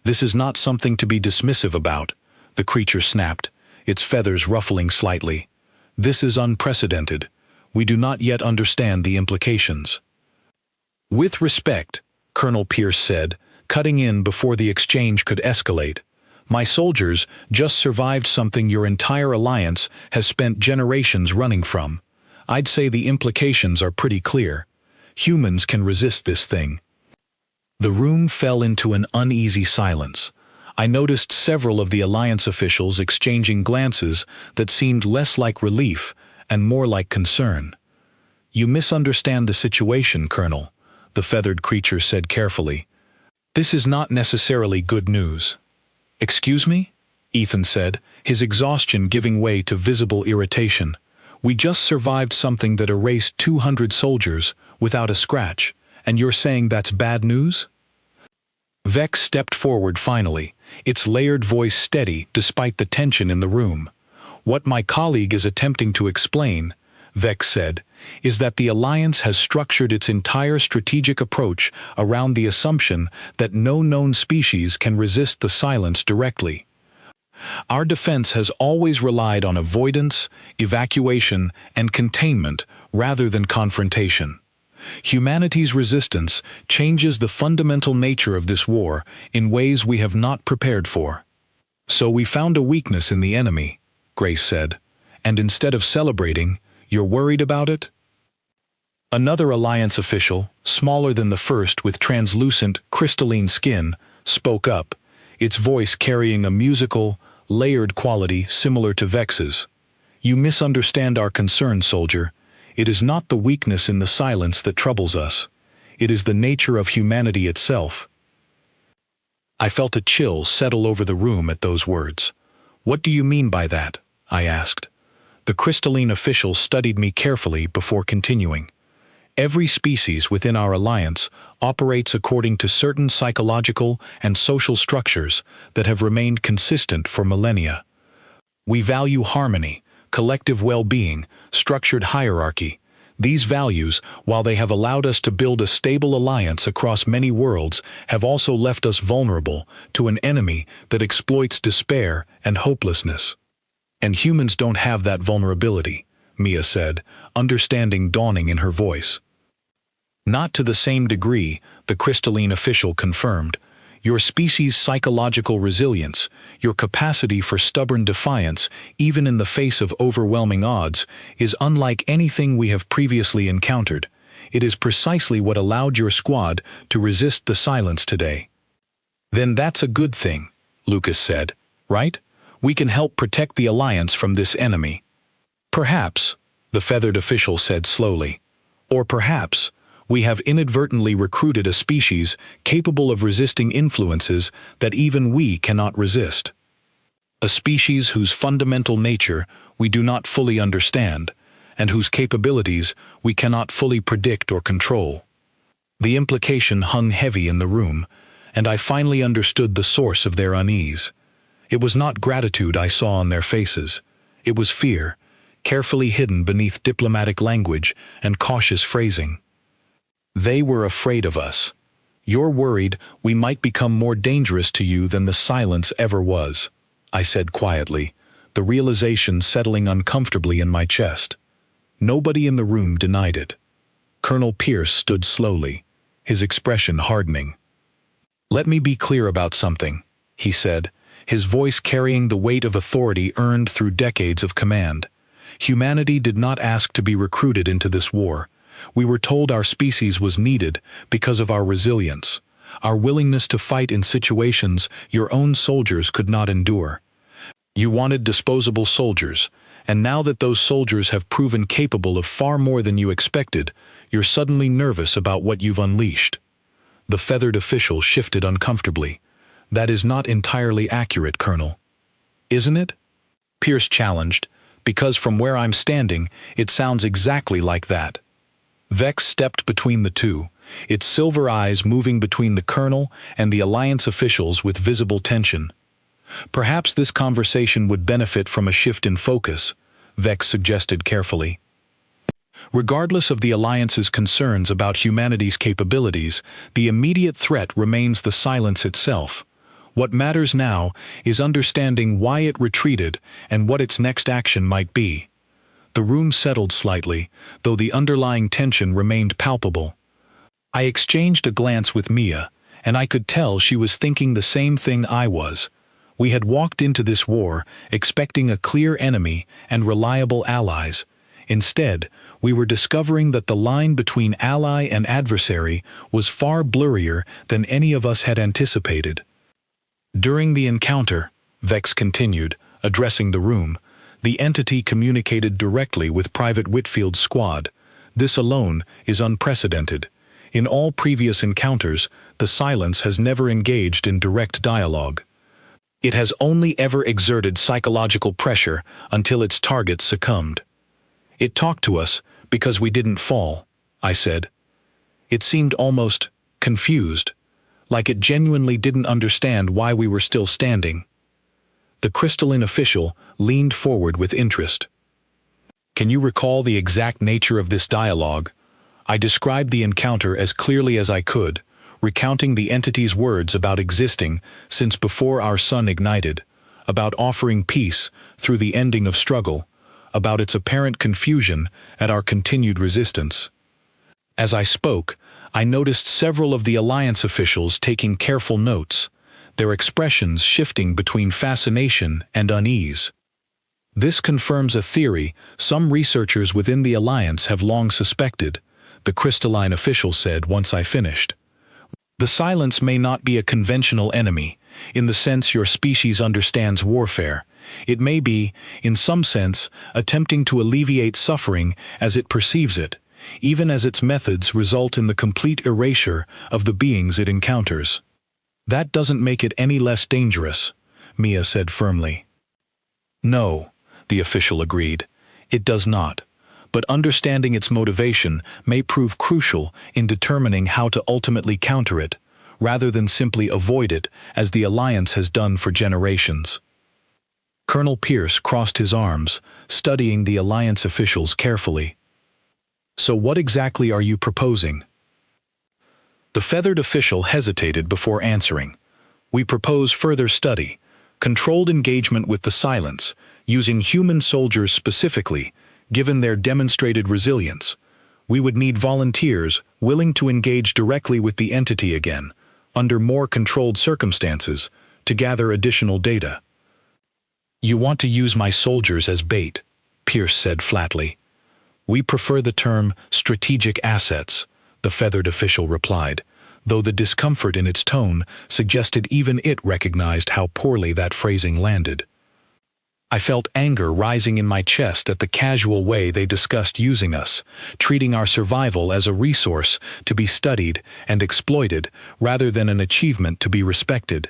"This is not something to be dismissive about," the creature snapped, its feathers ruffling slightly. "This is unprecedented. We do not yet understand the implications." "With respect," Colonel Pierce said, cutting in before the exchange could escalate, "my soldiers just survived something your entire alliance has spent generations running from. I'd say the implications are pretty clear. Humans can resist this thing." The room fell into an uneasy silence. I noticed several of the Alliance officials exchanging glances that seemed less like relief and more like concern. "You misunderstand the situation, Colonel," the feathered creature said carefully. "This is not necessarily good news." "Excuse me?" Ethan said, his exhaustion giving way to visible irritation. "We just survived something that erased 200 soldiers without a scratch, and you're saying that's bad news?" Vex stepped forward finally, its layered voice steady despite the tension in the room. "What my colleague is attempting to explain," Vex said, "is that the Alliance has structured its entire strategic approach around the assumption that no known species can resist the silence directly. Our defense has always relied on avoidance, evacuation, and containment rather than confrontation. Humanity's resistance changes the fundamental nature of this war in ways we have not prepared for. So we found a weakness in the enemy," Grace said, "and instead of celebrating, you're worried about it?" Another Alliance official, smaller than the first with translucent, crystalline skin, spoke up, its voice carrying a musical, layered quality similar to Vex's. "You misunderstand our concern, soldier. It is not the weakness in the silence that troubles us. It is the nature of humanity itself." I felt a chill settle over the room at those words. "What do you mean by that?" I asked. The crystalline official studied me carefully before continuing. "Every species within our alliance operates according to certain psychological and social structures that have remained consistent for millennia. We value harmony, collective well-being, structured hierarchy. These values, while they have allowed us to build a stable alliance across many worlds, have also left us vulnerable to an enemy that exploits despair and hopelessness. And humans don't have that vulnerability," Mia said, understanding dawning in her voice. "Not to the same degree," the crystalline official confirmed. "Your species' psychological resilience, your capacity for stubborn defiance, even in the face of overwhelming odds, is unlike anything we have previously encountered. It is precisely what allowed your squad to resist the silence today." "Then that's a good thing," Lucas said, "right? We can help protect the Alliance from this enemy." "Perhaps," the feathered official said slowly. "Or perhaps we have inadvertently recruited a species capable of resisting influences that even we cannot resist. A species whose fundamental nature we do not fully understand, and whose capabilities we cannot fully predict or control." The implication hung heavy in the room, and I finally understood the source of their unease. It was not gratitude I saw on their faces. It was fear, carefully hidden beneath diplomatic language and cautious phrasing. "They were afraid of us. You're worried we might become more dangerous to you than the silence ever was," I said quietly, the realization settling uncomfortably in my chest. Nobody in the room denied it. Colonel Pierce stood slowly, his expression hardening. "Let me be clear about something," he said, his voice carrying the weight of authority earned through decades of command. "Humanity did not ask to be recruited into this war. We were told our species was needed because of our resilience, our willingness to fight in situations your own soldiers could not endure. You wanted disposable soldiers, and now that those soldiers have proven capable of far more than you expected, you're suddenly nervous about what you've unleashed." The feathered official shifted uncomfortably. "That is not entirely accurate, Colonel." "Isn't it?" Pierce challenged, "because from where I'm standing, it sounds exactly like that." Vex stepped between the two, its silver eyes moving between the colonel and the Alliance officials with visible tension. "Perhaps this conversation would benefit from a shift in focus," Vex suggested carefully. "Regardless of the Alliance's concerns about humanity's capabilities, the immediate threat remains the silence itself. What matters now is understanding why it retreated and what its next action might be." The room settled slightly, though the underlying tension remained palpable. I exchanged a glance with Mia, and I could tell she was thinking the same thing I was. We had walked into this war expecting a clear enemy and reliable allies. Instead, we were discovering that the line between ally and adversary was far blurrier than any of us had anticipated. "During the encounter," Vex continued, addressing the room, The entity communicated directly with Private Whitfield's squad. This alone is unprecedented. In all previous encounters, the silence has never engaged in direct dialogue. It has only ever exerted psychological pressure until its target succumbed. It talked to us because we didn't fall, I said. It seemed almost confused, like it genuinely didn't understand why we were still standing. The crystalline official leaned forward with interest. Can you recall the exact nature of this dialogue? I described the encounter as clearly as I could, recounting the entity's words about existing since before our sun ignited, about offering peace through the ending of struggle, about its apparent confusion at our continued resistance. As I spoke, I noticed several of the Alliance officials taking careful notes, their expressions shifting between fascination and unease. This confirms a theory some researchers within the Alliance have long suspected, the crystalline official said once I finished. The silence may not be a conventional enemy, in the sense your species understands warfare. It may be, in some sense, attempting to alleviate suffering as it perceives it, even as its methods result in the complete erasure of the beings it encounters. That doesn't make it any less dangerous, Mia said firmly. No, the official agreed. It does not. But understanding its motivation may prove crucial in determining how to ultimately counter it, rather than simply avoid it, as the Alliance has done for generations. Colonel Pierce crossed his arms, studying the Alliance officials carefully. So what exactly are you proposing? The feathered official hesitated before answering. We propose further study, controlled engagement with the silence, using human soldiers specifically, given their demonstrated resilience. We would need volunteers willing to engage directly with the entity again, under more controlled circumstances, to gather additional data. You want to use my soldiers as bait, Pierce said flatly. We prefer the term strategic assets, the feathered official replied, though the discomfort in its tone suggested even it recognized how poorly that phrasing landed. I felt anger rising in my chest at the casual way they discussed using us, treating our survival as a resource to be studied and exploited rather than an achievement to be respected.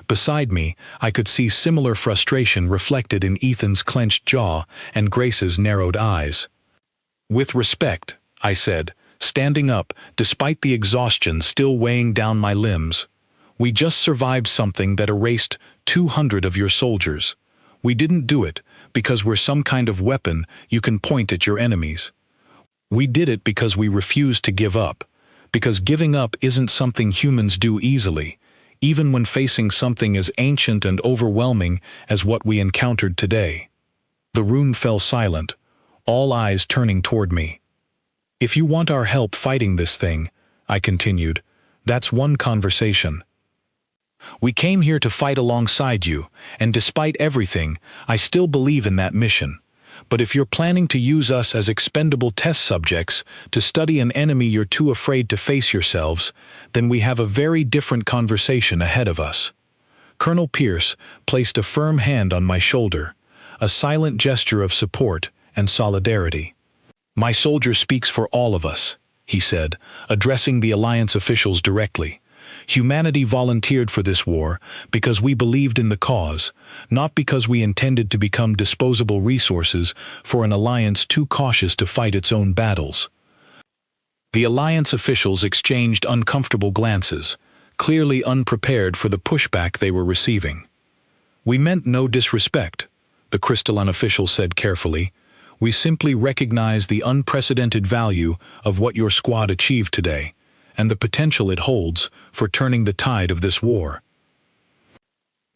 Beside me, I could see similar frustration reflected in Ethan's clenched jaw and Grace's narrowed eyes. With respect, I said, standing up despite the exhaustion still weighing down my limbs. We just survived something that erased 200 of your soldiers. We didn't do it because we're some kind of weapon you can point at your enemies. We did it because we refused to give up, because giving up isn't something humans do easily, even when facing something as ancient and overwhelming as what we encountered today. The room fell silent, all eyes turning toward me. If you want our help fighting this thing, I continued, that's one conversation. We came here to fight alongside you, and despite everything, I still believe in that mission. But if you're planning to use us as expendable test subjects to study an enemy you're too afraid to face yourselves, then we have a very different conversation ahead of us. Colonel Pierce placed a firm hand on my shoulder, a silent gesture of support and solidarity. My soldier speaks for all of us, he said, addressing the Alliance officials directly. Humanity volunteered for this war because we believed in the cause, not because we intended to become disposable resources for an alliance too cautious to fight its own battles. The Alliance officials exchanged uncomfortable glances, clearly unprepared for the pushback they were receiving. We meant no disrespect, the crystalline official said carefully. We simply recognize the unprecedented value of what your squad achieved today, and the potential it holds for turning the tide of this war.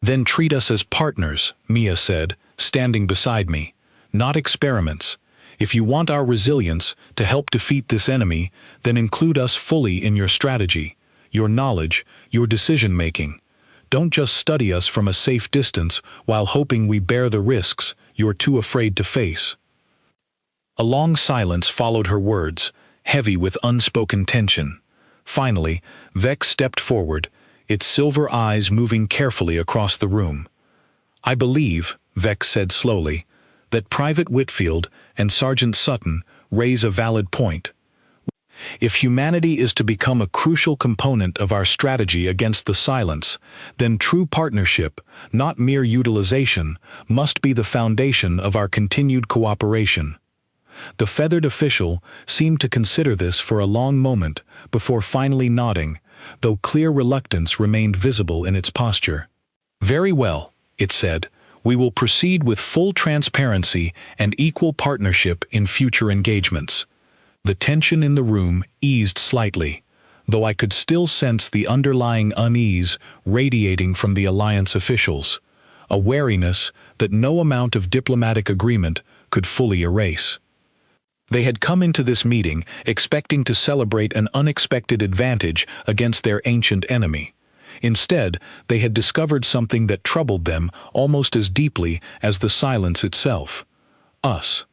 Then treat us as partners, Mia said, standing beside me, not experiments. If you want our resilience to help defeat this enemy, then include us fully in your strategy, your knowledge, your decision-making. Don't just study us from a safe distance while hoping we bear the risks you're too afraid to face. A long silence followed her words, heavy with unspoken tension. Finally, Vex stepped forward, its silver eyes moving carefully across the room. I believe, Vex said slowly, that Private Whitfield and Sergeant Sutton raise a valid point. If humanity is to become a crucial component of our strategy against the silence, then true partnership, not mere utilization, must be the foundation of our continued cooperation. The feathered official seemed to consider this for a long moment before finally nodding, though clear reluctance remained visible in its posture. "Very well," it said, "we will proceed with full transparency and equal partnership in future engagements." The tension in the room eased slightly, though I could still sense the underlying unease radiating from the Alliance officials, a wariness that no amount of diplomatic agreement could fully erase. They had come into this meeting expecting to celebrate an unexpected advantage against their ancient enemy. Instead, they had discovered something that troubled them almost as deeply as the silence itself: us.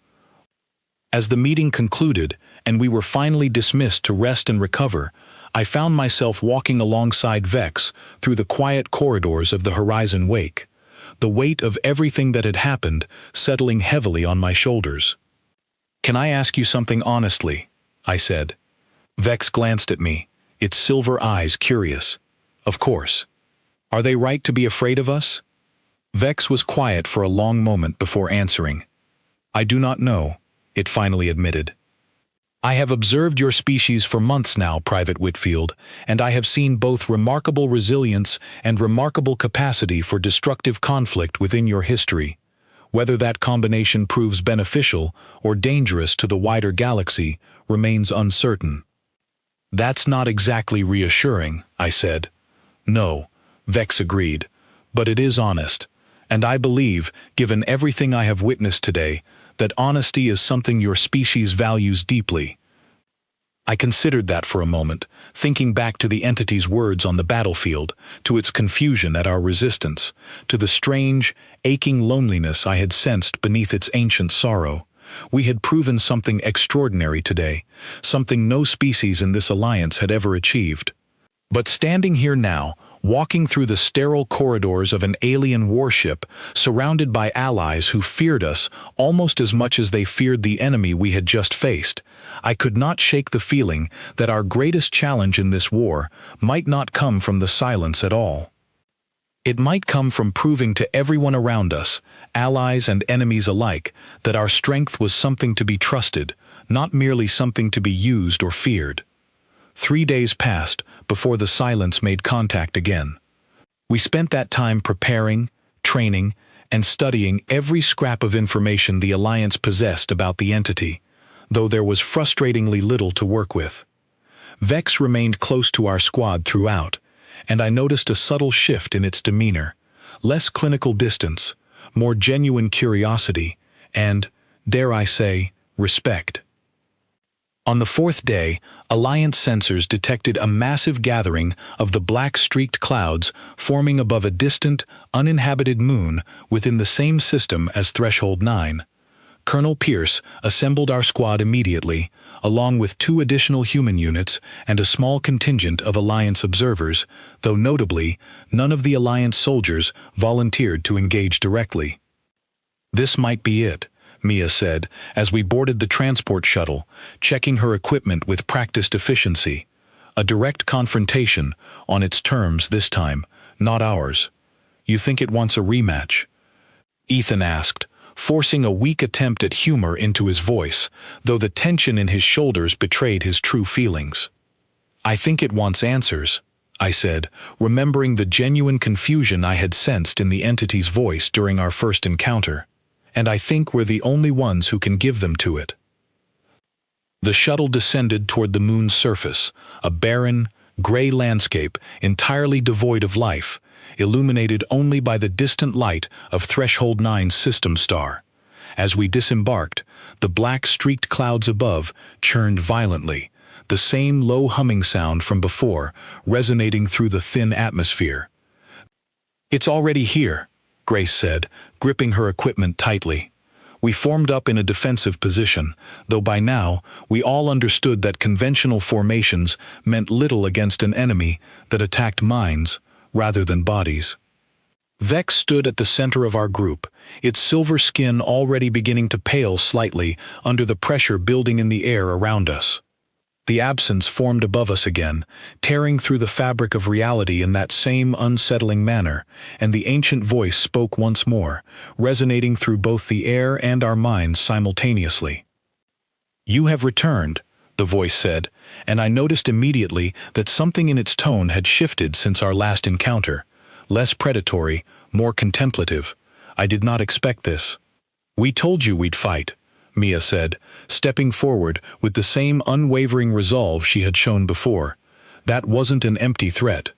As the meeting concluded, and we were finally dismissed to rest and recover, I found myself walking alongside Vex through the quiet corridors of the Horizon Wake, the weight of everything that had happened settling heavily on my shoulders. "Can I ask you something honestly?" I said. Vex glanced at me, its silver eyes curious. "Of course. Are they right to be afraid of us?" Vex was quiet for a long moment before answering. "I do not know," it finally admitted. "I have observed your species for months now, Private Whitfield, and I have seen both remarkable resilience and remarkable capacity for destructive conflict within your history. Whether that combination proves beneficial or dangerous to the wider galaxy remains uncertain." "That's not exactly reassuring," I said. "No," Vex agreed, "but it is honest, and I believe, given everything I have witnessed today, that honesty is something your species values deeply." I considered that for a moment, thinking back to the entity's words on the battlefield, to its confusion at our resistance, to the strange, aching loneliness I had sensed beneath its ancient sorrow. We had proven something extraordinary today, something no species in this alliance had ever achieved. But standing here now, walking through the sterile corridors of an alien warship, surrounded by allies who feared us almost as much as they feared the enemy we had just faced, I could not shake the feeling that our greatest challenge in this war might not come from the silence at all. It might come from proving to everyone around us, allies and enemies alike, that our strength was something to be trusted, not merely something to be used or feared. 3 days passed before the silence made contact again. We spent that time preparing, training, and studying every scrap of information the Alliance possessed about the entity, though there was frustratingly little to work with. Vex remained close to our squad throughout, and I noticed a subtle shift in its demeanor, less clinical distance, more genuine curiosity, and, dare I say, respect. On the 4th day, Alliance sensors detected a massive gathering of the black streaked clouds forming above a distant, uninhabited moon within the same system as Threshold 9. Colonel Pierce assembled our squad immediately, along with 2 additional human units and a small contingent of Alliance observers, though notably, none of the Alliance soldiers volunteered to engage directly. "This might be it," Mia said, as we boarded the transport shuttle, checking her equipment with practiced efficiency. "A direct confrontation, on its terms this time, not ours. You think it wants a rematch?" Ethan asked, forcing a weak attempt at humor into his voice, though the tension in his shoulders betrayed his true feelings. "I think it wants answers," I said, remembering the genuine confusion I had sensed in the entity's voice during our first encounter. "And I think we're the only ones who can give them to it." The shuttle descended toward the moon's surface, a barren, gray landscape entirely devoid of life, illuminated only by the distant light of Threshold 9's system star. As we disembarked, the black streaked clouds above churned violently, the same low humming sound from before resonating through the thin atmosphere. "It's already here," Grace said, gripping her equipment tightly. We formed up in a defensive position, though by now we all understood that conventional formations meant little against an enemy that attacked minds rather than bodies. Vex stood at the center of our group, its silver skin already beginning to pale slightly under the pressure building in the air around us. The absence formed above us again, tearing through the fabric of reality in that same unsettling manner, and the ancient voice spoke once more, resonating through both the air and our minds simultaneously. "You have returned," the voice said, and I noticed immediately that something in its tone had shifted since our last encounter. Less predatory, more contemplative. I did not expect this. "We told you we'd fight," Mia said, stepping forward with the same unwavering resolve she had shown before. "That wasn't an empty threat.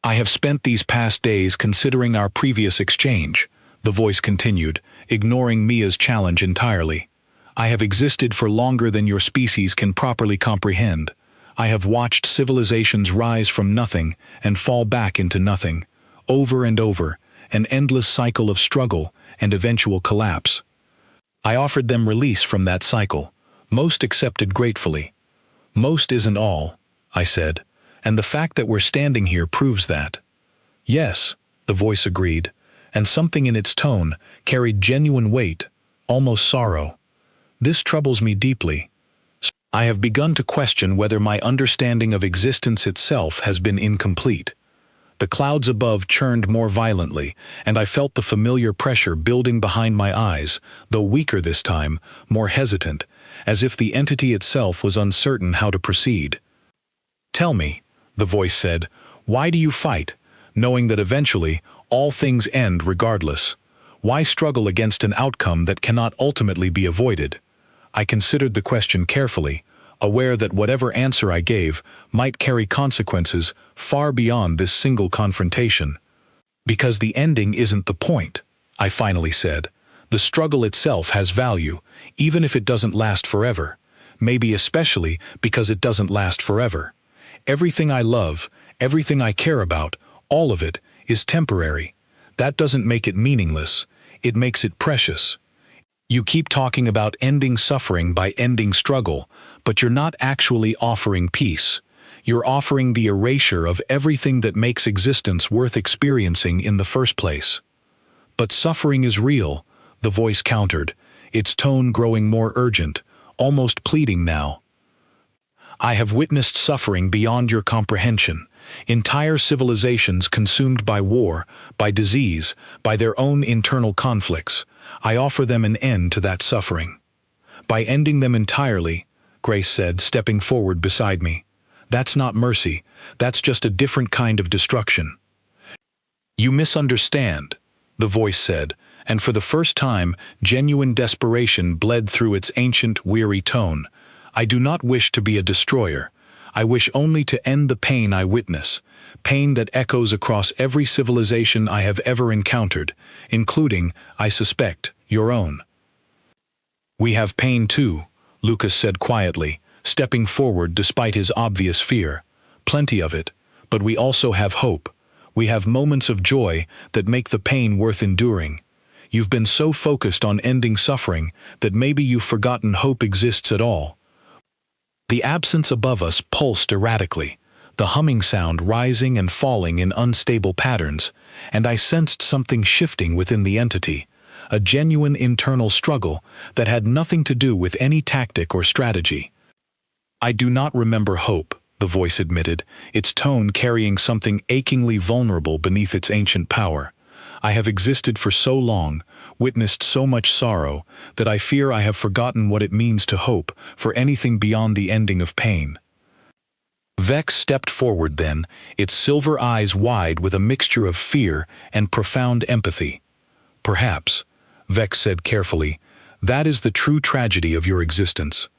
I have spent these past days considering our previous exchange," the voice continued, ignoring Mia's challenge entirely. "I have existed for longer than your species can properly comprehend. I have watched civilizations rise from nothing and fall back into nothing, over and over, an endless cycle of struggle and eventual collapse. I offered them release from that cycle. Most accepted gratefully. Most isn't all," I said, "and the fact that we're standing here proves that." "Yes," the voice agreed, and something in its tone carried genuine weight, almost sorrow. "This troubles me deeply. I have begun to question whether my understanding of existence itself has been incomplete." The clouds above churned more violently, and I felt the familiar pressure building behind my eyes, though weaker this time, more hesitant, as if the entity itself was uncertain how to proceed. "Tell me," the voice said, "why do you fight, knowing that eventually all things end regardless? Why struggle against an outcome that cannot ultimately be avoided?" I considered the question carefully, aware that whatever answer I gave might carry consequences far beyond this single confrontation. "Because the ending isn't the point," I finally said. "The struggle itself has value, even if it doesn't last forever. Maybe especially because it doesn't last forever. Everything I love, everything I care about, all of it, is temporary. That doesn't make it meaningless. It makes it precious. You keep talking about ending suffering by ending struggle, but you're not actually offering peace. You're offering the erasure of everything that makes existence worth experiencing in the first place." "But suffering is real," the voice countered, its tone growing more urgent, almost pleading now. "I have witnessed suffering beyond your comprehension. Entire civilizations consumed by war, by disease, by their own internal conflicts. I offer them an end to that suffering." "By ending them entirely," Grace said, stepping forward beside me. "That's not mercy, that's just a different kind of destruction." "You misunderstand," the voice said, and for the first time genuine desperation bled through its ancient, weary tone. "I do not wish to be a destroyer. I wish only to end the pain I witness, pain that echoes across every civilization I have ever encountered, including, I suspect, your own." "We have pain too," Lucas said quietly, stepping forward despite his obvious fear. "Plenty of it, but we also have hope. We have moments of joy that make the pain worth enduring. You've been so focused on ending suffering that maybe you've forgotten hope exists at all." The absence above us pulsed erratically, the humming sound rising and falling in unstable patterns, and I sensed something shifting within the entity, a genuine internal struggle that had nothing to do with any tactic or strategy. "I do not remember hope," the voice admitted, its tone carrying something achingly vulnerable beneath its ancient power. "I have existed for so long, witnessed so much sorrow, that I fear I have forgotten what it means to hope for anything beyond the ending of pain." Vex stepped forward then, its silver eyes wide with a mixture of fear and profound empathy. "Perhaps," Vex said carefully, "that is the true tragedy of your existence.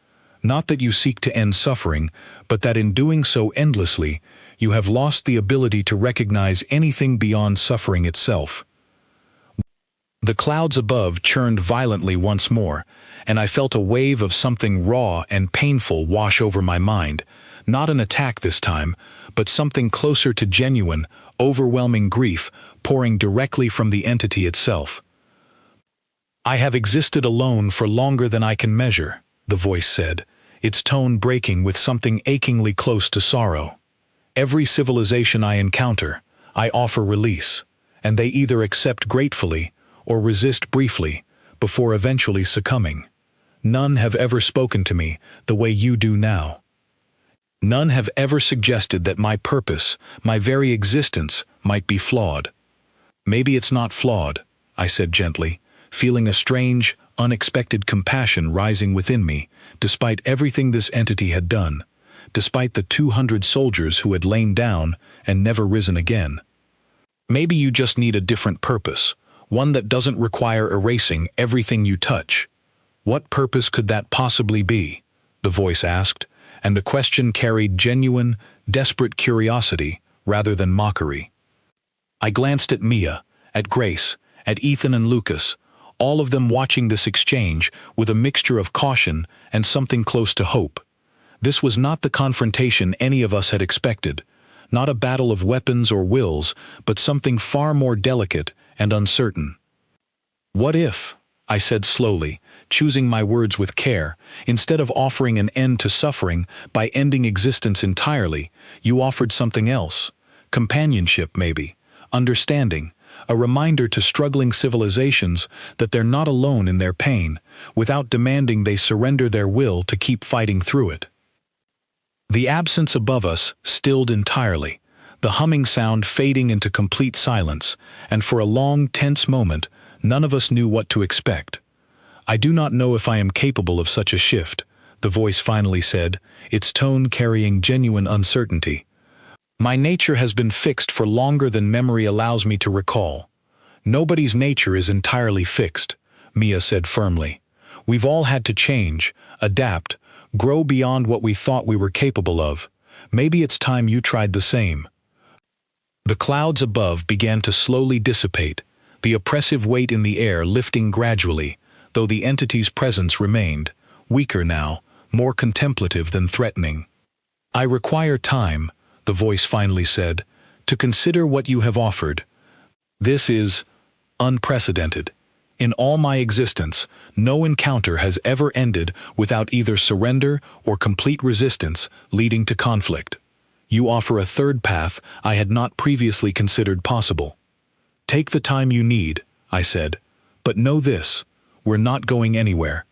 Not that you seek to end suffering, but that in doing so endlessly, you have lost the ability to recognize anything beyond suffering itself." The clouds above churned violently once more, and I felt a wave of something raw and painful wash over my mind, not an attack this time, but something closer to genuine, overwhelming grief pouring directly from the entity itself. "I have existed alone for longer than I can measure," the voice said, its tone breaking with something achingly close to sorrow. "Every civilization I encounter, I offer release. and they either accept gratefully or resist briefly, before eventually succumbing. None have ever spoken to me the way you do now. None have ever suggested that my purpose, my very existence, might be flawed. Maybe it's not flawed, I said gently, feeling a strange, unexpected compassion rising within me, despite everything this entity had done, despite the 200 soldiers who had lain down and never risen again. Maybe you just need a different purpose, one that doesn't require erasing everything you touch. What purpose could that possibly be? The voice asked, and the question carried genuine, desperate curiosity rather than mockery. I glanced at Mia, at Grace, at Ethan and Lucas, all of them watching this exchange with a mixture of caution and something close to hope. This was not the confrontation any of us had expected, not a battle of weapons or wills, but something far more delicate and uncertain. "What if," I said slowly, choosing my words with care, "instead of offering an end to suffering by ending existence entirely, you offered something else? Companionship, maybe, understanding, a reminder to struggling civilizations that they're not alone in their pain, without demanding they surrender their will to keep fighting through it." The absence above us stilled entirely, the humming sound fading into complete silence, and for a long, tense moment, none of us knew what to expect. "I do not know if I am capable of such a shift," the voice finally said, its tone carrying genuine uncertainty. "My nature has been fixed for longer than memory allows me to recall." "Nobody's nature is entirely fixed," Mia said firmly. "We've all had to change, adapt, grow beyond what we thought we were capable of. Maybe it's time you tried the same." The clouds above began to slowly dissipate, the oppressive weight in the air lifting gradually, though the entity's presence remained, weaker now, more contemplative than threatening. "I require time," the voice finally said, "to consider what you have offered. This is unprecedented. In all my existence, no encounter has ever ended without either surrender or complete resistance leading to conflict. You offer a third path I had not previously considered possible. Take the time you need," I said, "but know this, we're not going anywhere.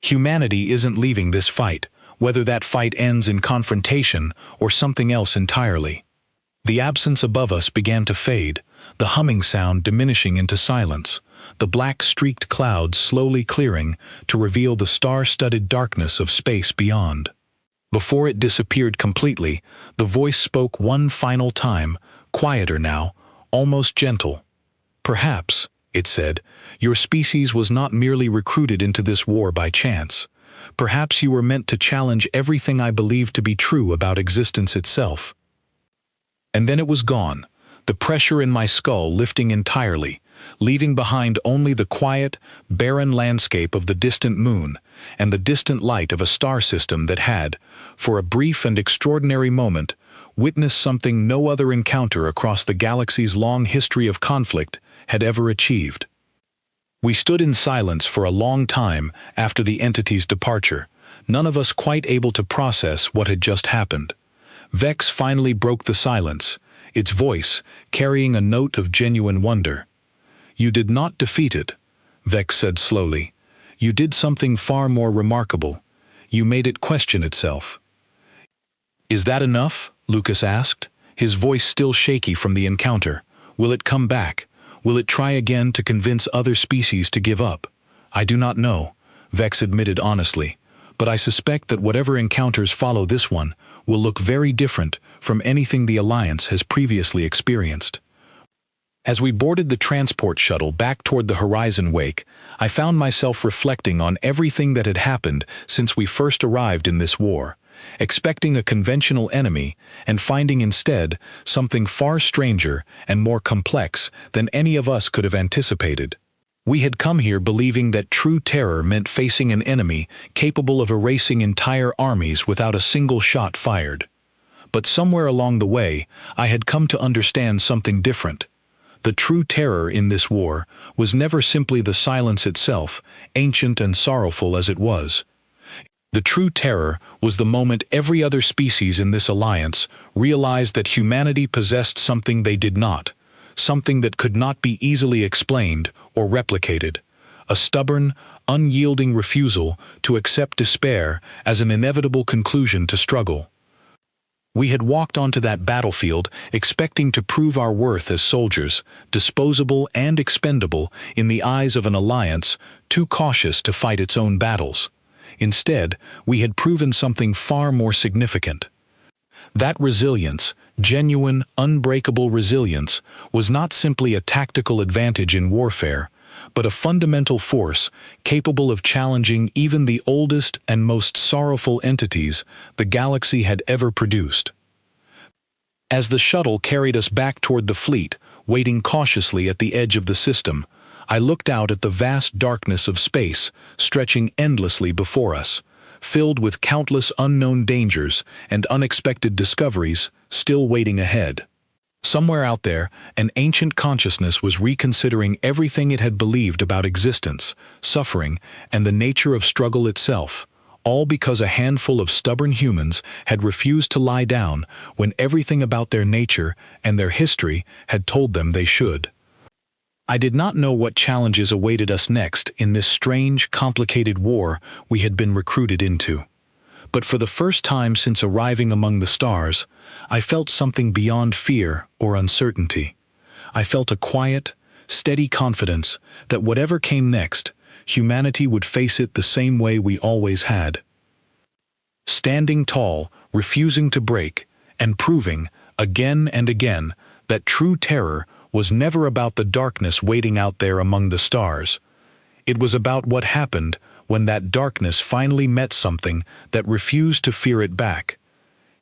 Humanity isn't leaving this fight, whether that fight ends in confrontation or something else entirely." The absence above us began to fade, the humming sound diminishing into silence, the black-streaked clouds slowly clearing to reveal the star-studded darkness of space beyond. Before it disappeared completely, the voice spoke one final time, quieter now, almost gentle. "Perhaps," it said, "your species was not merely recruited into this war by chance. Perhaps you were meant to challenge everything I believed to be true about existence itself." And then it was gone, the pressure in my skull lifting entirely, leaving behind only the quiet, barren landscape of the distant moon and the distant light of a star system that had, for a brief and extraordinary moment, witnessed something no other encounter across the galaxy's long history of conflict had ever achieved. We stood in silence for a long time after the entity's departure, none of us quite able to process what had just happened. Vex finally broke the silence, its voice carrying a note of genuine wonder. "You did not defeat it," Vex said slowly. "You did something far more remarkable. You made it question itself." "Is that enough?" Lucas asked, his voice still shaky from the encounter. "Will it come back? Will it try again to convince other species to give up?" "I do not know," Vex admitted honestly, "but I suspect that whatever encounters follow this one will look very different from anything the Alliance has previously experienced." As we boarded the transport shuttle back toward the horizon wake, I found myself reflecting on everything that had happened since we first arrived in this war, expecting a conventional enemy and finding instead something far stranger and more complex than any of us could have anticipated. We had come here believing that true terror meant facing an enemy capable of erasing entire armies without a single shot fired. But somewhere along the way, I had come to understand something different. The true terror in this war was never simply the silence itself, ancient and sorrowful as it was. The true terror was the moment every other species in this alliance realized that humanity possessed something they did not, something that could not be easily explained or replicated, a stubborn, unyielding refusal to accept despair as an inevitable conclusion to struggle. We had walked onto that battlefield expecting to prove our worth as soldiers, disposable and expendable in the eyes of an alliance too cautious to fight its own battles. Instead, we had proven something far more significant. That resilience, genuine, unbreakable resilience, was not simply a tactical advantage in warfare, but a fundamental force capable of challenging even the oldest and most sorrowful entities the galaxy had ever produced. As the shuttle carried us back toward the fleet, waiting cautiously at the edge of the system, I looked out at the vast darkness of space stretching endlessly before us, filled with countless unknown dangers and unexpected discoveries still waiting ahead. Somewhere out there, an ancient consciousness was reconsidering everything it had believed about existence, suffering, and the nature of struggle itself, all because a handful of stubborn humans had refused to lie down when everything about their nature and their history had told them they should. I did not know what challenges awaited us next in this strange, complicated war we had been recruited into. But for the first time since arriving among the stars, I felt something beyond fear or uncertainty. I felt a quiet, steady confidence that whatever came next, humanity would face it the same way we always had. Standing tall, refusing to break, and proving, again and again, that true terror was never about the darkness waiting out there among the stars. It was about what happened when that darkness finally met something that refused to fear it back,